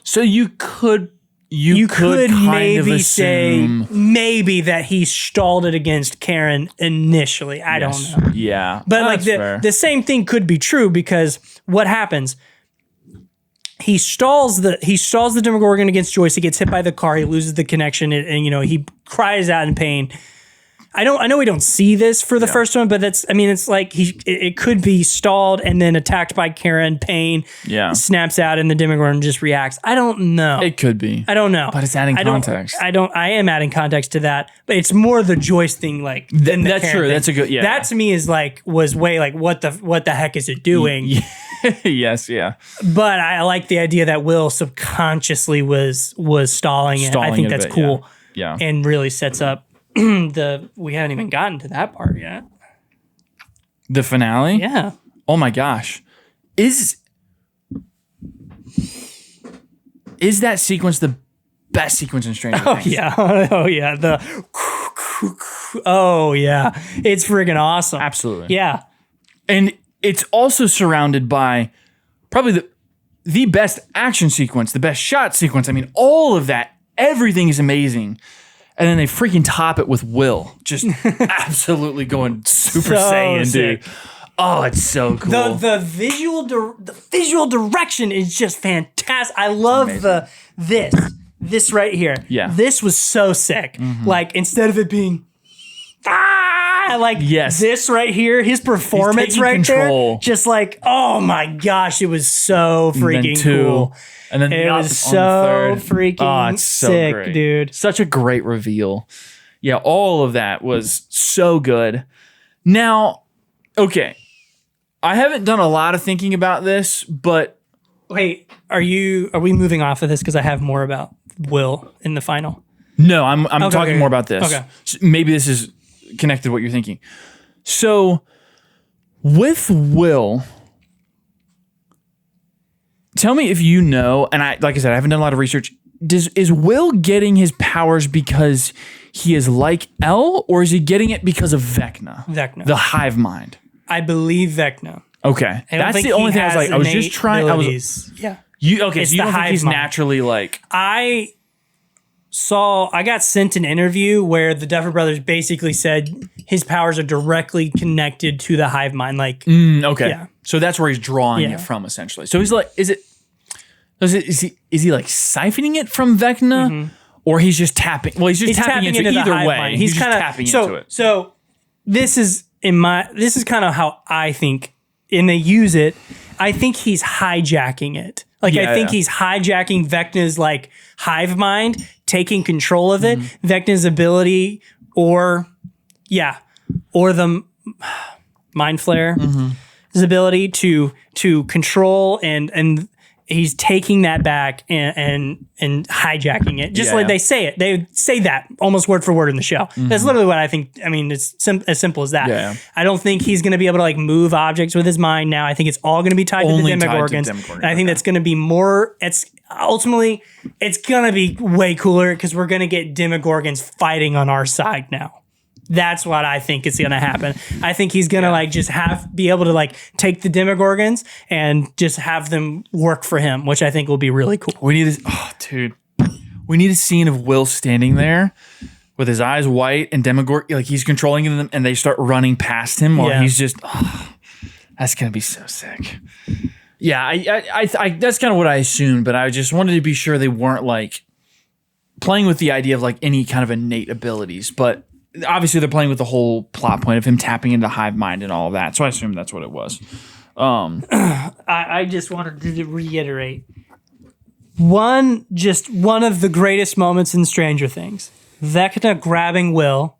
So you could maybe say maybe that he stalled it against Karen initially. I don't know. Yeah. But like the same thing could be true, because what happens? He stalls the Demogorgon against Joyce. He gets hit by the car. He loses the connection, and you know, he cries out in pain. I know we don't see this for the first one, but it's like it could be stalled and then attacked by Karen. Pain, snaps out, and the Demogorgon just reacts. I don't know. It could be. I don't know. But it's adding context. I am adding context to that, but it's more the Joyce thing. Like than the that's Karen true. thing. That's a good. Yeah. That to me was way like what the heck is it doing? Yes. Yeah. But I like the idea that Will subconsciously was stalling it. I think that's cool. Yeah. And really sets up. We haven't even gotten to that part yet. The finale? Yeah. Oh my gosh. Is that sequence the best sequence in Stranger Things? Yeah. Oh yeah. Oh yeah. It's friggin' awesome. Absolutely. Yeah. And it's also surrounded by probably the best action sequence, the best shot sequence. I mean, all of that, everything is amazing. And then they freaking top it with Will, just absolutely going Super Saiyan, dude. Oh, it's so cool. The visual direction is just fantastic. I love this right here. Yeah, this was so sick. Mm-hmm. Like instead of it being this right here, his performance right there, just like, oh my gosh, it was so freaking cool. And then it was so freaking sick, great. Dude. Such a great reveal. Yeah, all of that was so good. Now, okay, I haven't done a lot of thinking about this, but wait, are we moving off of this because I have more about Will in the final? No, I'm talking more about this. Okay, so maybe this is connected to what you're thinking. So, with Will. Tell me if you know, and like I said, I haven't done a lot of research. Is Will getting his powers because he is like El, or is he getting it because of Vecna? Vecna. The hive mind. I believe Vecna. Okay. That's the only thing I was like, I was just trying. Abilities. So you don't think he's naturally like. I got sent an interview where the Duffer Brothers basically said his powers are directly connected to the hive mind. Like, okay. Yeah. So that's where he's drawing it from, essentially. So he's like, is he like siphoning it from Vecna, or he's just tapping? Well, he's just tapping into it either way. Mind. He's kind of tapping into it. So this is kind of how I think, and they use it. I think he's hijacking it. Like I think he's hijacking Vecna's like hive mind, taking control of it. Vecna's ability, or the mind flare. His ability to control and he's taking that back and hijacking it, just like they say it. They say that almost word for word in the show. That's literally what I think. I mean, it's as simple as that. Yeah. I don't think he's going to be able to like move objects with his mind now. I think it's all going to be tied to the Demogorgons. And I think that's going to be more. It's ultimately it's going to be way cooler because we're going to get Demogorgons fighting on our side now. That's what I think is going to happen. I think he's going to like just be able to like take the Demogorgons and just have them work for him, which I think will be really cool. We need we need a scene of Will standing there with his eyes white and Demogorgon, like he's controlling them and they start running past him or he's just, that's going to be so sick. Yeah. I that's kind of what I assumed, but I just wanted to be sure they weren't like playing with the idea of like any kind of innate abilities, but obviously they're playing with the whole plot point of him tapping into hive mind and all of that. So I assume that's what it was. I just wanted to reiterate one of the greatest moments in Stranger Things. Vecna grabbing Will,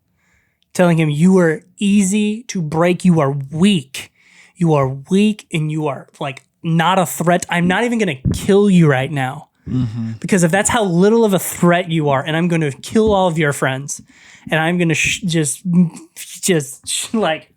telling him, "You are easy to break. You are weak. You are weak and you are like not a threat. I'm not even going to kill you right now. Because if that's how little of a threat you are, and I'm going to kill all of your friends, and I'm going to just like,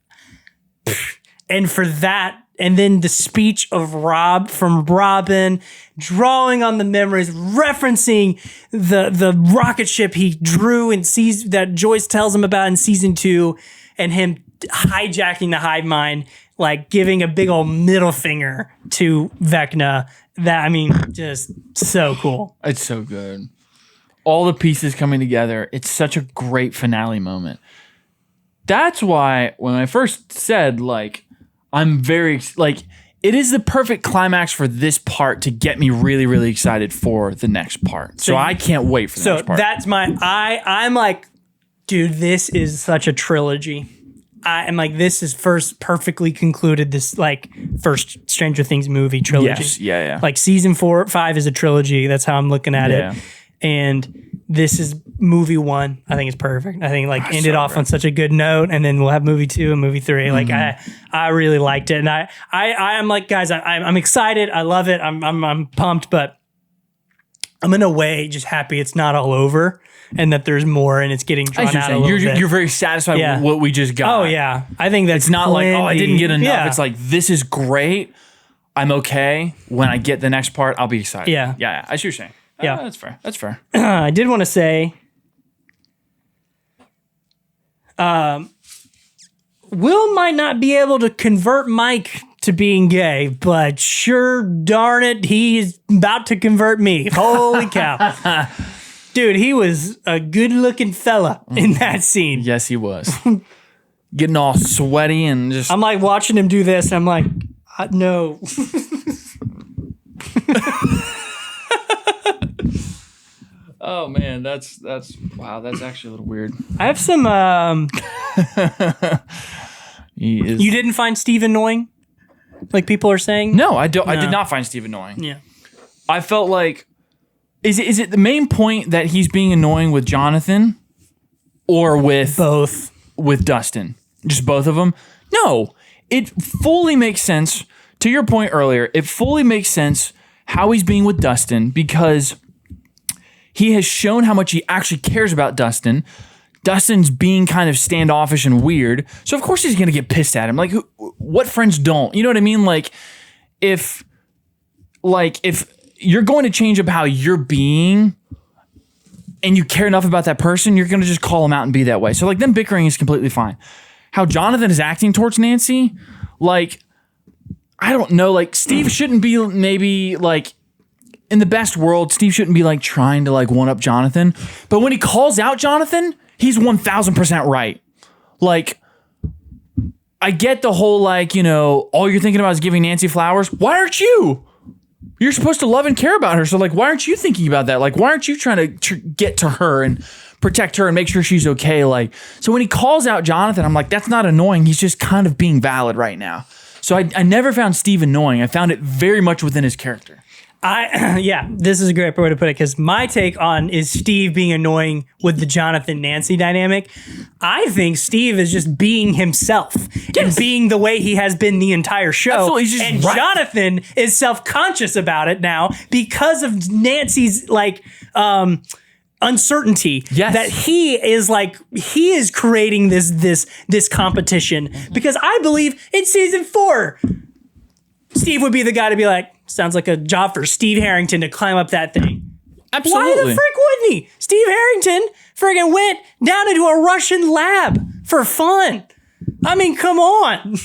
and for that, and then the speech of Robin, drawing on the memories, referencing the rocket ship he drew and sees that Joyce tells him about in season 2, and him hijacking the hive mind, like giving a big old middle finger to Vecna. That, I mean, just so cool. It's so good. All the pieces coming together. It's such a great finale moment. That's why when I first said, like, I'm very, like, it is the perfect climax for this part to get me really, really excited for the next part. So I can't wait for the next part. So that's I'm like, dude, this is such a trilogy. I'm like, this is first perfectly concluded this like first Stranger Things movie trilogy. Yes, yeah. Like season 4, 5 is a trilogy. That's how I'm looking at it. And this is movie 1. I think it's perfect. I think like ended off on such a good note, and then we'll have movie 2 and movie 3. Like I really liked it, and I'm like, guys, I'm excited. I love it. I'm pumped, but I'm in a way just happy it's not all over. And that there's more, and it's getting drawn out a little bit. You're very satisfied with what we just got. Oh yeah, I think that's it's not like, oh, I didn't get enough. Yeah. It's like, this is great. I'm okay. When I get the next part, I'll be excited. Yeah. I see what you're saying. Yeah, that's fair. I did want to say, Will might not be able to convert Mike to being gay, but sure darn it, he's about to convert me. Holy cow. Dude, he was a good-looking fella in that scene. Yes, he was. Getting all sweaty and just... I'm like watching him do this, and I'm like, no. Oh, man, that's wow, that's actually a little weird. I have some... You didn't find Steve annoying? Like people are saying? No, I don't. No. I did not find Steve annoying. Yeah. I felt like... Is it the main point that he's being annoying with Jonathan or with both? With Dustin? Just both of them? No. It fully makes sense. To your point earlier, it fully makes sense how he's being with Dustin because he has shown how much he actually cares about Dustin. Dustin's being kind of standoffish and weird. So of course he's going to get pissed at him. Like, what friends don't? You know what I mean? Like if you're going to change up how you're being and you care enough about that person, you're going to just call him out and be that way. So like them bickering is completely fine. How Jonathan is acting towards Nancy, like, I don't know, like Steve shouldn't be maybe like in the best world, Steve shouldn't be like trying to like one up Jonathan. But when he calls out Jonathan, he's 1000% right. Like, I get the whole like, you know, all you're thinking about is giving Nancy flowers. Why aren't you? You're supposed to love and care about her. So like, why aren't you thinking about that? Like, why aren't you trying to get to her and protect her and make sure she's okay? Like, so when he calls out Jonathan, I'm like, that's not annoying. He's just kind of being valid right now. So I never found Steve annoying. I found it very much within his character. Yeah, this is a great way to put it because my take on is Steve being annoying with the Jonathan Nancy dynamic. I think Steve is just being himself and being the way he has been the entire show. Absolutely, he's just and right. Jonathan is self-conscious about it now because of Nancy's uncertainty that he is creating this competition because I believe in season 4 Steve would be the guy to be like, sounds like a job for Steve Harrington to climb up that thing. Absolutely. Why the frick wouldn't he? Steve Harrington friggin' went down into a Russian lab for fun. I mean, come on.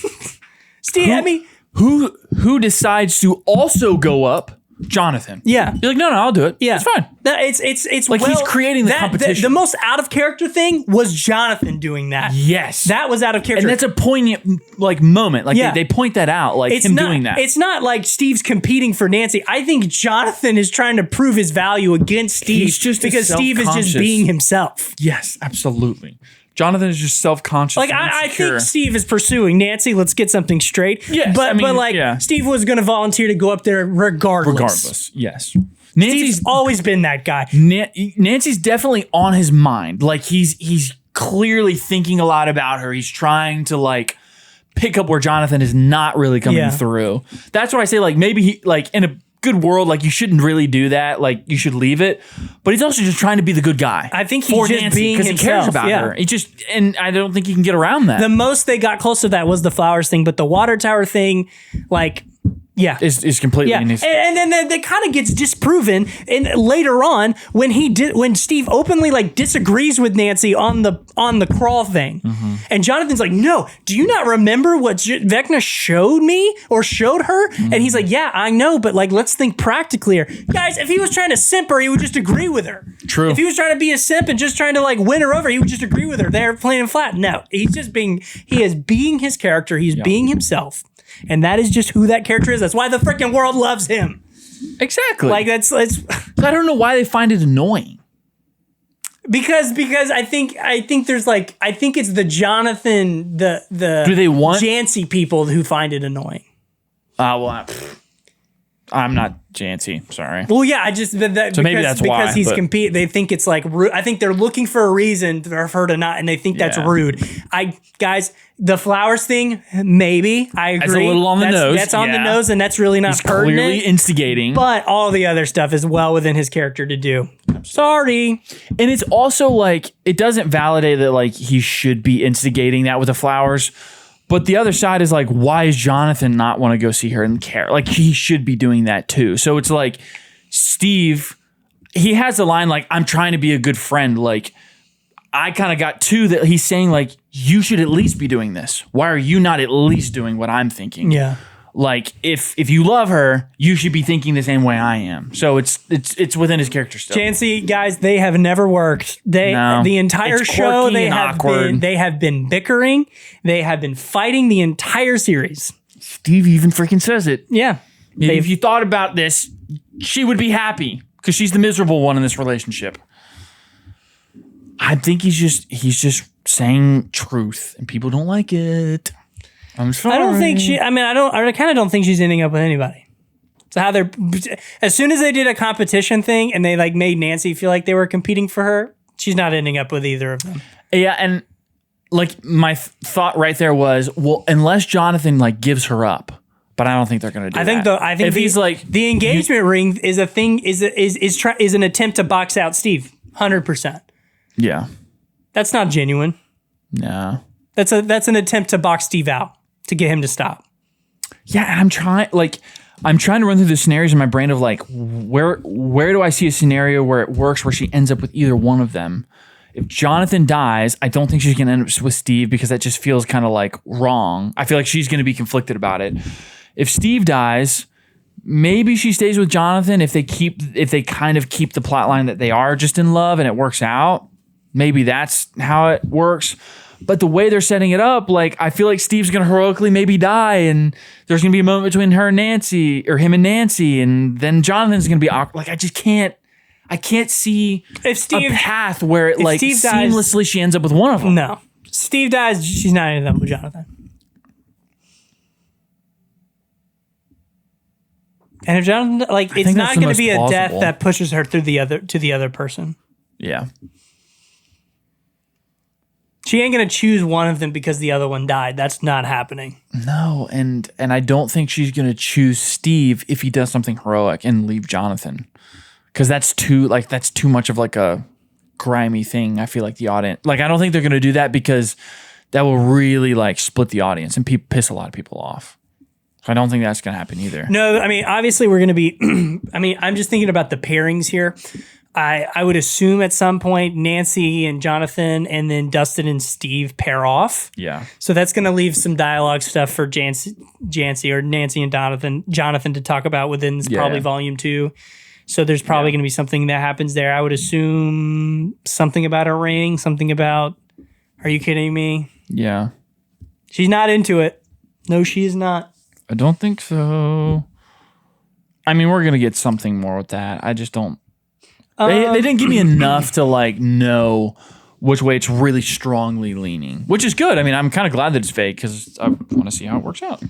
Steve, who decides to also go up? Jonathan. Yeah. You're like, no, I'll do it. Yeah. It's fine. It's like he's creating the competition. The most out of character thing was Jonathan doing that. Yes. That was out of character. And that's a poignant moment. Like they point that out, like it's him not, doing that. It's not like Steve's competing for Nancy. I think Jonathan is trying to prove his value against Steve because Steve is just being himself. Yes, absolutely. Jonathan is just self-conscious. Like I think Steve is pursuing Nancy. Let's get something straight. Yes, but Steve was going to volunteer to go up there regardless. Yes. Nancy's always been that guy. Nancy's definitely on his mind. Like he's clearly thinking a lot about her. He's trying to like pick up where Jonathan is not really coming through. That's why I say like maybe he like in a good world, like you shouldn't really do that. Like you should leave it. But he's also just trying to be the good guy. I think he's just Nancy, being himself. He cares about her. And I don't think he can get around that. The most they got close to that was the flowers thing, but the water tower thing, like. Yeah, is completely and then that kind of gets disproven. And later on, when Steve openly like disagrees with Nancy on the crawl thing, and Jonathan's like, "No, do you not remember what Vecna showed me or showed her?" And he's like, "Yeah, I know, but like, let's think practically here, guys. If he was trying to simp her, he would just agree with her. True. If he was trying to be a simp and just trying to like win her over, he would just agree with her. They're plain and flat. No, he is being his character. He's being himself." And that is just who that character is. That's why the freaking world loves him. Exactly. Like that's I don't know why they find it annoying. Because I think there's like I think it's the Jonathan the Do they want Jancy people who find it annoying. I'm not Jancy. Sorry. Well, yeah, I just maybe that's why, because he's compete. They think it's like rude. I think they're looking for a reason for her to not, and they think that's rude. Guys, the flowers thing, maybe I agree. That's a little on the nose. That's on the nose, and that's really not pertinent. Clearly instigating, but all the other stuff is well within his character to do. Sorry, and it's also like it doesn't validate that like he should be instigating that with the flowers. But the other side is like, why is Jonathan not want to go see her and care? Like he should be doing that too. So it's like Steve, he has a line like, I'm trying to be a good friend. Like I kind of got two that he's saying like, you should at least be doing this. Why are you not at least doing what I'm thinking? Yeah. Like if you love her, you should be thinking the same way I am. So it's within his character still. Jancy, guys, they have never worked. The entire show they have been bickering. They have been fighting the entire series. Steve even freaking says it. Yeah. If you thought about this, she would be happy because she's the miserable one in this relationship. I think he's just saying truth and people don't like it. I'm sorry. I don't think I kind of don't think she's ending up with anybody. So how as soon as they did a competition thing and they like made Nancy feel like they were competing for her, she's not ending up with either of them. Yeah, and like my thought right there was, well, unless Jonathan like gives her up, but I don't think they're going to do that. I think if he's like the engagement ring is a thing is an attempt to box out Steve 100%. Yeah, that's not genuine. No, that's an attempt to box Steve out to get him to stop. Yeah, and I'm trying to run through the scenarios in my brain of like where do I see a scenario where it works where she ends up with either one of them. If Jonathan dies, I don't think she's going to end up with Steve because that just feels kind of like wrong. I feel like she's going to be conflicted about it. If Steve dies, maybe she stays with Jonathan if they kind of keep the plot line that they are just in love and it works out. Maybe that's how it works. But the way they're setting it up, like I feel like Steve's going to heroically maybe die and there's going to be a moment between her and Nancy or him and Nancy and then Jonathan's going to be awkward. Like I can't see a path where it like seamlessly she ends up with one of them. No. Steve dies, she's not ending up with Jonathan. And if Jonathan, like, it's think not that's the going to most be a death plausible. that pushes her through to the other person. Yeah. She ain't going to choose one of them because the other one died. That's not happening. No, and I don't think she's going to choose Steve if he does something heroic and leave Jonathan. Because that's too much of like a grimy thing. I feel like the audience, like, I don't think they're going to do that because that will really like split the audience and piss a lot of people off. So I don't think that's going to happen either. No, I mean, obviously we're going to be, I mean, I'm just thinking about the pairings here. I would assume at some point Nancy and Jonathan and then Dustin and Steve pair off. Yeah. So that's going to leave some dialogue stuff for Jancy or Nancy and Jonathan to talk about within probably volume 2. So there's probably going to be something that happens there. I would assume something about a ring, something about, are you kidding me? Yeah. She's not into it. No, she is not. I don't think so. I mean, we're going to get something more with that. I just don't. They didn't give me enough to like know which way it's really strongly leaning, which is good. I mean, I'm kind of glad that it's fake because I want to see how it works out.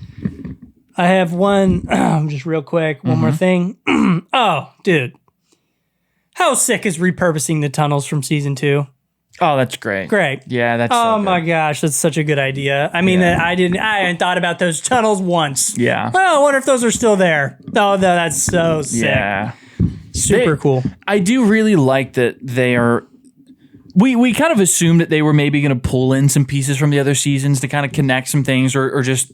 I have one, just real quick, one more thing. Oh, dude. How sick is repurposing the tunnels from season 2? Oh, that's great. Great. Yeah, that's Oh so my gosh, that's such a good idea. I mean, I hadn't thought about those tunnels once. Yeah. Oh, I wonder if those are still there. Oh, that's so sick. Yeah. Super cool. I do really like that they are. We kind of assumed that they were maybe going to pull in some pieces from the other seasons to kind of connect some things or just,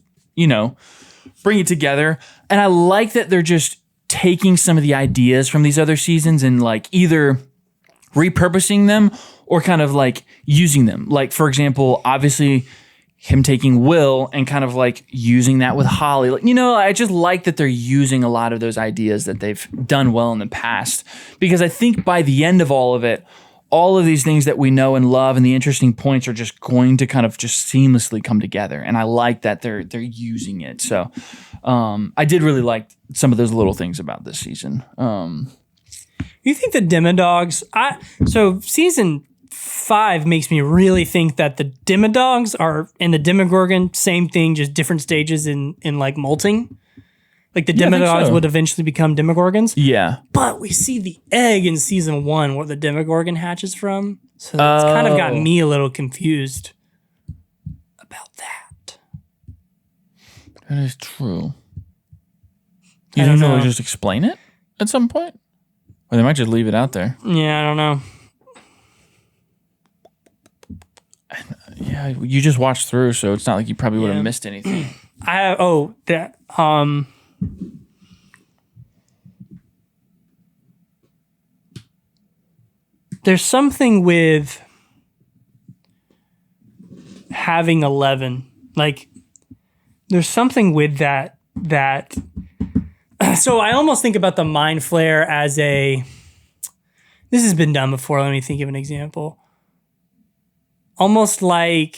bring it together. And I like that they're just taking some of the ideas from these other seasons and like either repurposing them or kind of like using them. Like, for example, obviously him taking Will and kind of like using that with Holly. Like, I just like that they're using a lot of those ideas that they've done well in the past, because I think by the end of all of it, all of these things that we know and love and the interesting points are just going to kind of just seamlessly come together. And I like that they're using it. So I did really like some of those little things about this season. You think the Demodogs, so season 5 makes me really think that the Demodogs are in the Demogorgon, same thing, just different stages in like molting. Like the Demodogs would eventually become Demogorgons. Yeah. But we see the egg in season 1 where the Demogorgon hatches from. So that's kind of got me a little confused about that. That is true. I You don't think they'll know. just explain it at some point? Or they might just leave it out there. Yeah, I don't know. Yeah, you just watched through, so it's not like you probably would have missed anything. There's something with having 11. Like, there's something with that. So I almost think about the Mind Flare as this has been done before. Let me think of an example. Almost like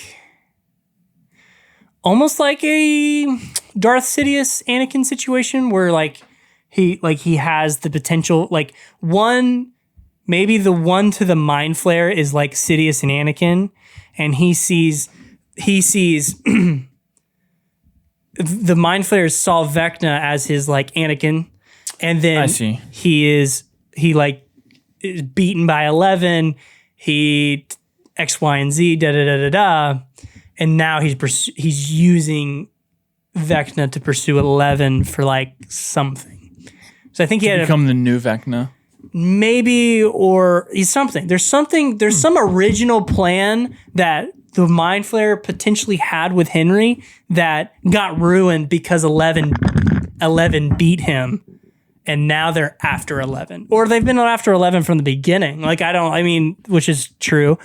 a Darth Sidious Anakin situation where he has the potential, like maybe the one to the Mind Flare is like Sidious and Anakin, and he sees the Mind Flayers saw Vecna as his like Anakin, and then I see. he is beaten by 11. He X, Y, and Z, and now he's using Vecna to pursue 11 for like something. So I think he had Become the new Vecna. maybe, or he's something. There's some original plan that the Mind Flayer potentially had with Henry that got ruined because 11 beat him. And now they're after 11. Or they've been after 11 from the beginning. Which is true.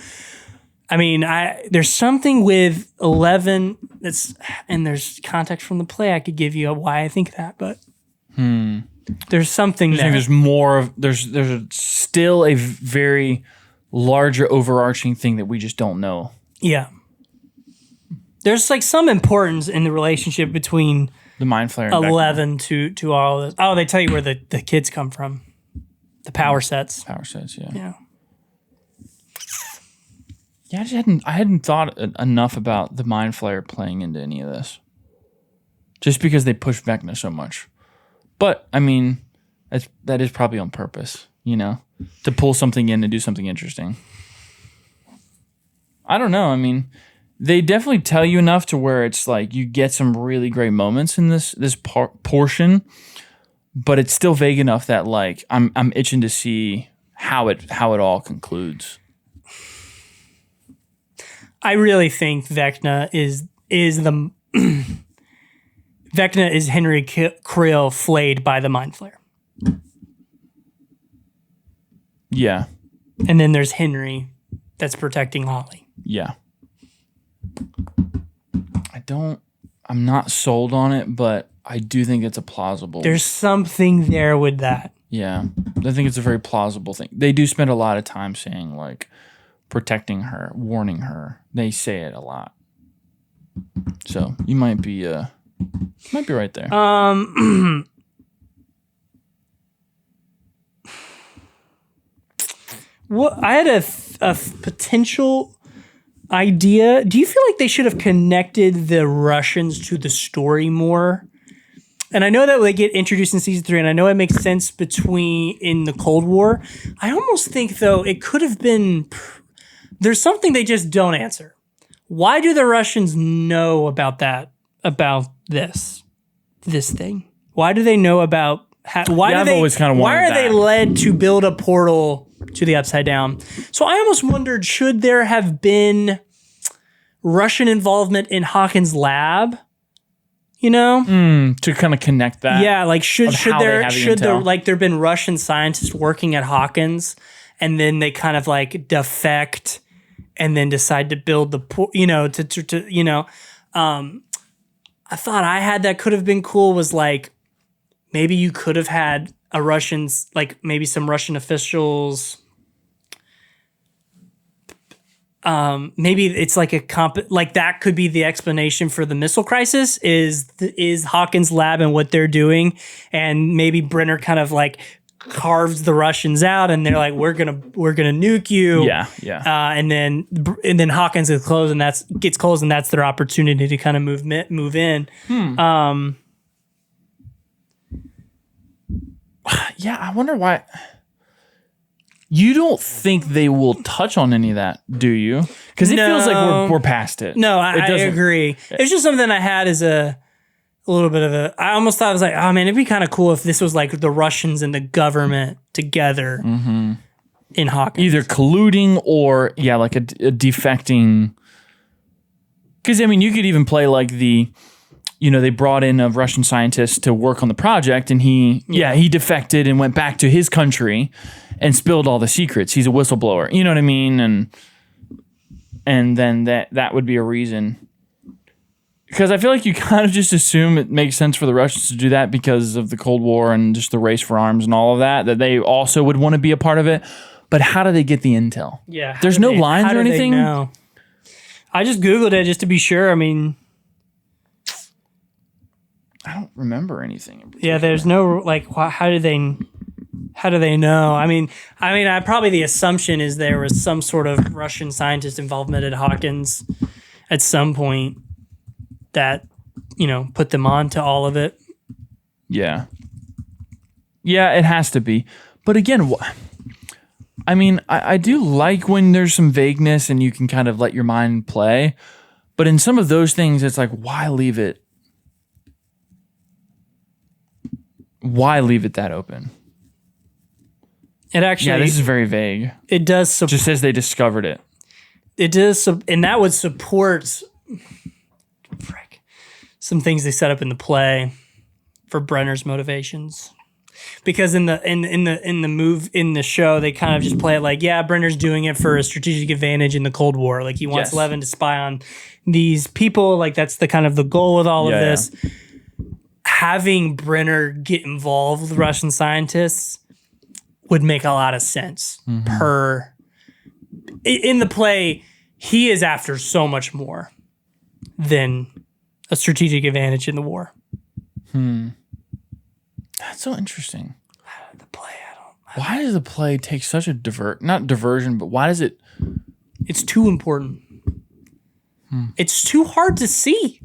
There's something with 11 and there's context from the play I could give you of why I think that, but there's something there. There's more. There's still a very larger overarching thing that we just don't know. Yeah. There's like some importance in the relationship between The Mind Flayer. 11 to all of this. Oh, they tell you where the kids come from. The power sets. Power sets, yeah. Yeah. Yeah, I hadn't thought enough about the Mind Flayer playing into any of this. Just because they push Vecna so much. But I mean, that is probably on purpose, to pull something in and do something interesting. I don't know. I mean, they definitely tell you enough to where it's like you get some really great moments in this portion, but it's still vague enough that like I'm itching to see how it all concludes. I really think Vecna is the Vecna is Henry Krill flayed by the Mind Flayer. Yeah. And then there's Henry that's protecting Holly. Yeah. I'm not sold on it, but I do think it's a plausible. There's something there with that. Yeah. I think it's a very plausible thing. They do spend a lot of time saying like protecting her, warning her. They say it a lot. So you might be right there. Well, I had a potential idea. Do you feel like they should have connected the Russians to the story more? And I know that they get introduced in season 3, and I know it makes sense in the Cold War. I almost think, though, it could have been... There's something they just don't answer. Why do the Russians know about this thing? Why do they know about... Why are they led to build a portal to the Upside Down? So I almost wondered, should there have been Russian involvement in Hawkins' lab? To kind of connect that. Yeah, like should there have been Russian scientists working at Hawkins, and then they kind of like defect, and then decide to build the I thought I had that could have been cool was like maybe you could have had a Russians, like maybe some Russian officials. Maybe it's like like that could be the explanation for the missile crisis is Hawkins' lab and what they're doing, and maybe Brenner kind of like carves the Russians out, and they're like, we're gonna nuke you. Yeah. And then Hawkins gets closed, and that's their opportunity to kind of move in. Yeah, I wonder why. You don't think they will touch on any of that, do you? Because it feels like we're past it. No, I agree. It's just something I had as a little bit of I almost thought I was like, oh man, it'd be kind of cool if this was like the Russians and the government together in Hawkins. Either colluding or, like a defecting. Because, I mean, you could even play like they brought in a Russian scientist to work on the project, and he defected and went back to his country and spilled all the secrets. He's a whistleblower. You know what I mean? And then that would be a reason. Because I feel like you kind of just assume it makes sense for the Russians to do that because of the Cold War and just the race for arms and all of that they also would want to be a part of it. But how do they get the intel? Yeah. There's no lines or anything? No. I just Googled it just to be sure. I mean... I don't remember anything. Yeah, there's no, like, how do they know? I mean, probably the assumption is there was some sort of Russian scientist involvement at Hawkins at some point that, put them on to all of it. Yeah. Yeah, it has to be. But again, I mean, I do like when there's some vagueness and you can kind of let your mind play. But in some of those things, it's like, why leave it? Why leave it that open? It actually... Yeah, this is very vague. It does... Just says they discovered it. It does... And that would support... some things they set up in the play for Brenner's motivations. Because in the show, they kind of just play it like, yeah, Brenner's doing it for a strategic advantage in the Cold War. Like, he wants Levin to spy on these people. Like, that's the kind of the goal with all of this. Yeah. Having Brenner get involved with Russian scientists would make a lot of sense. In the play, he is after so much more than a strategic advantage in the war. That's so interesting. The play, why does the play take such a not diversion, but why does it? It's too important. It's too hard to see.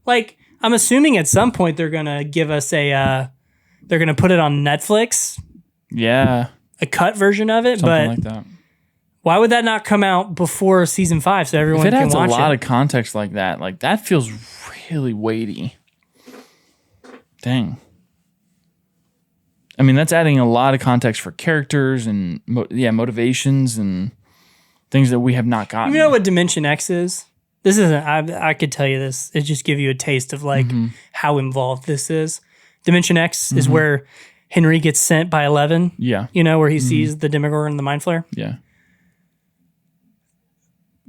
Like, I'm assuming at some point they're gonna give us They're gonna put it on Netflix, Yeah. a cut version of it. Something But like that. why would that not come out before season 5 so everyone If it can adds a watch lot it? of context like that feels really weighty. Dang. I mean, that's adding a lot of context for characters and motivations and things that we have not gotten. You know what Dimension X is? This isn't. I could tell you this. It just give you a taste of like how involved this is. Dimension X is where Henry gets sent by 11. Yeah. You know, where he sees the Demogorgon and the Mind Flayer. Yeah.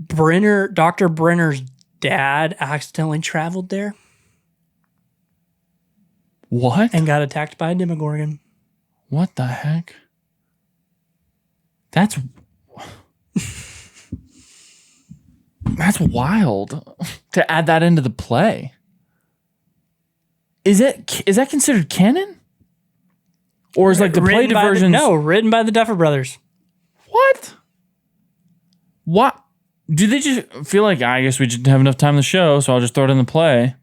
Dr. Brenner's dad accidentally traveled there What? and got attacked by a Demogorgon. What the heck? That's wild to add that into the play. Is that considered canon? Or is like the play diversions? No, written by the Duffer Brothers. What? What? Do they just feel like, I guess we just didn't have enough time in the show, so I'll just throw it in the play?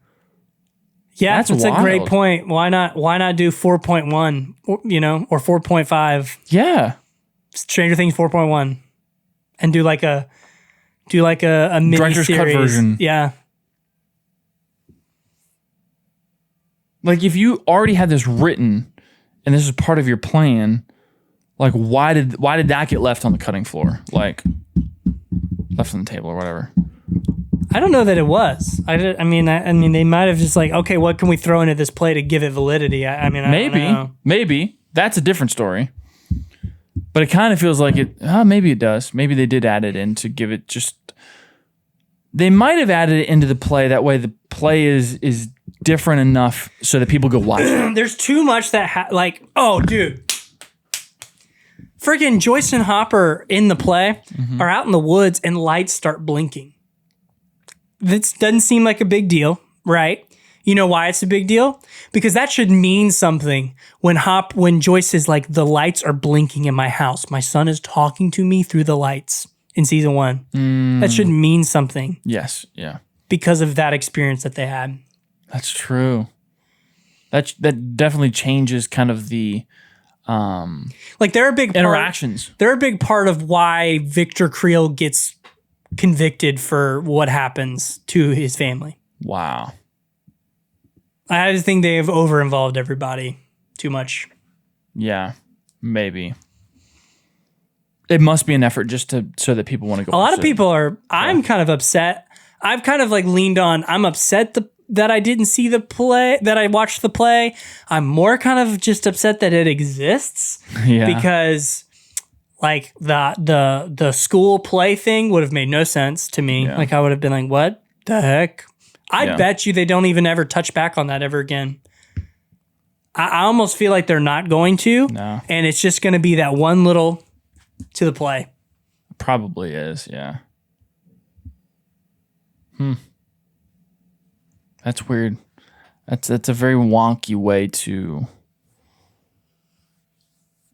Yeah, That's a great wild. point. Why not do 4.1, or 4.5? Yeah. Stranger Things 4.1 and do like a mini Director's cut series. version. Yeah. Like, if you already had this written and this is part of your plan, like, why did that get left on the cutting floor? Like, left on the table or whatever. I don't know that it was. I mean, they might have just like, okay, what can we throw into this play to give it validity? I don't know. Maybe that's a different story. But it kind of feels like it. Maybe it does. Maybe they did add it in to give it just. They might have added it into the play. That way, the play is different enough so that people go watch it. There's too much that oh, dude. Freaking Joyce and Hopper in the play are out in the woods and lights start blinking. This doesn't seem like a big deal, right? You know why it's a big deal? Because that should mean something when Joyce is like, the lights are blinking in my house. My son is talking to me through the lights in season 1. That should mean something Yes. Yeah. because of that experience that they had. That's true. That definitely changes kind of the Like they're a big interactions. They're a big part of why Victor Creel gets convicted for what happens to his family. Wow. I just think they have over-involved everybody too much. Yeah. Maybe. It must be an effort just so that people want to go. A lot of people are. I'm kind of upset. I've kind of like leaned on. I'm upset that I didn't see the play. That I watched the play. I'm more kind of just upset that it exists. Yeah. Because like the school play thing would have made no sense to me. Yeah. Like I would have been like, what the heck? I bet you they don't even ever touch back on that ever again. I almost feel like they're not going to. No. And it's just going to be that one little to the play. Probably is, yeah. That's weird. That's a very wonky way to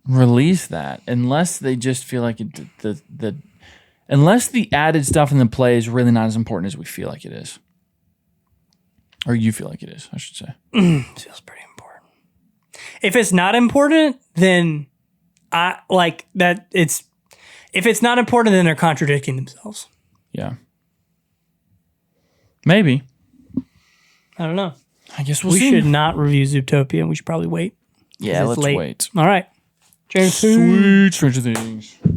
release that, unless they just feel like unless the added stuff in the play is really not as important as we feel like it is, or you feel like it is, I should say. Feels pretty important. If it's not important, then I like that. If it's not important, then they're contradicting themselves. Yeah. Maybe. I don't know. I guess We see. should not review Zootopia. We should probably wait. Yeah, it's let's late. wait. All right. Sweet Stranger Things.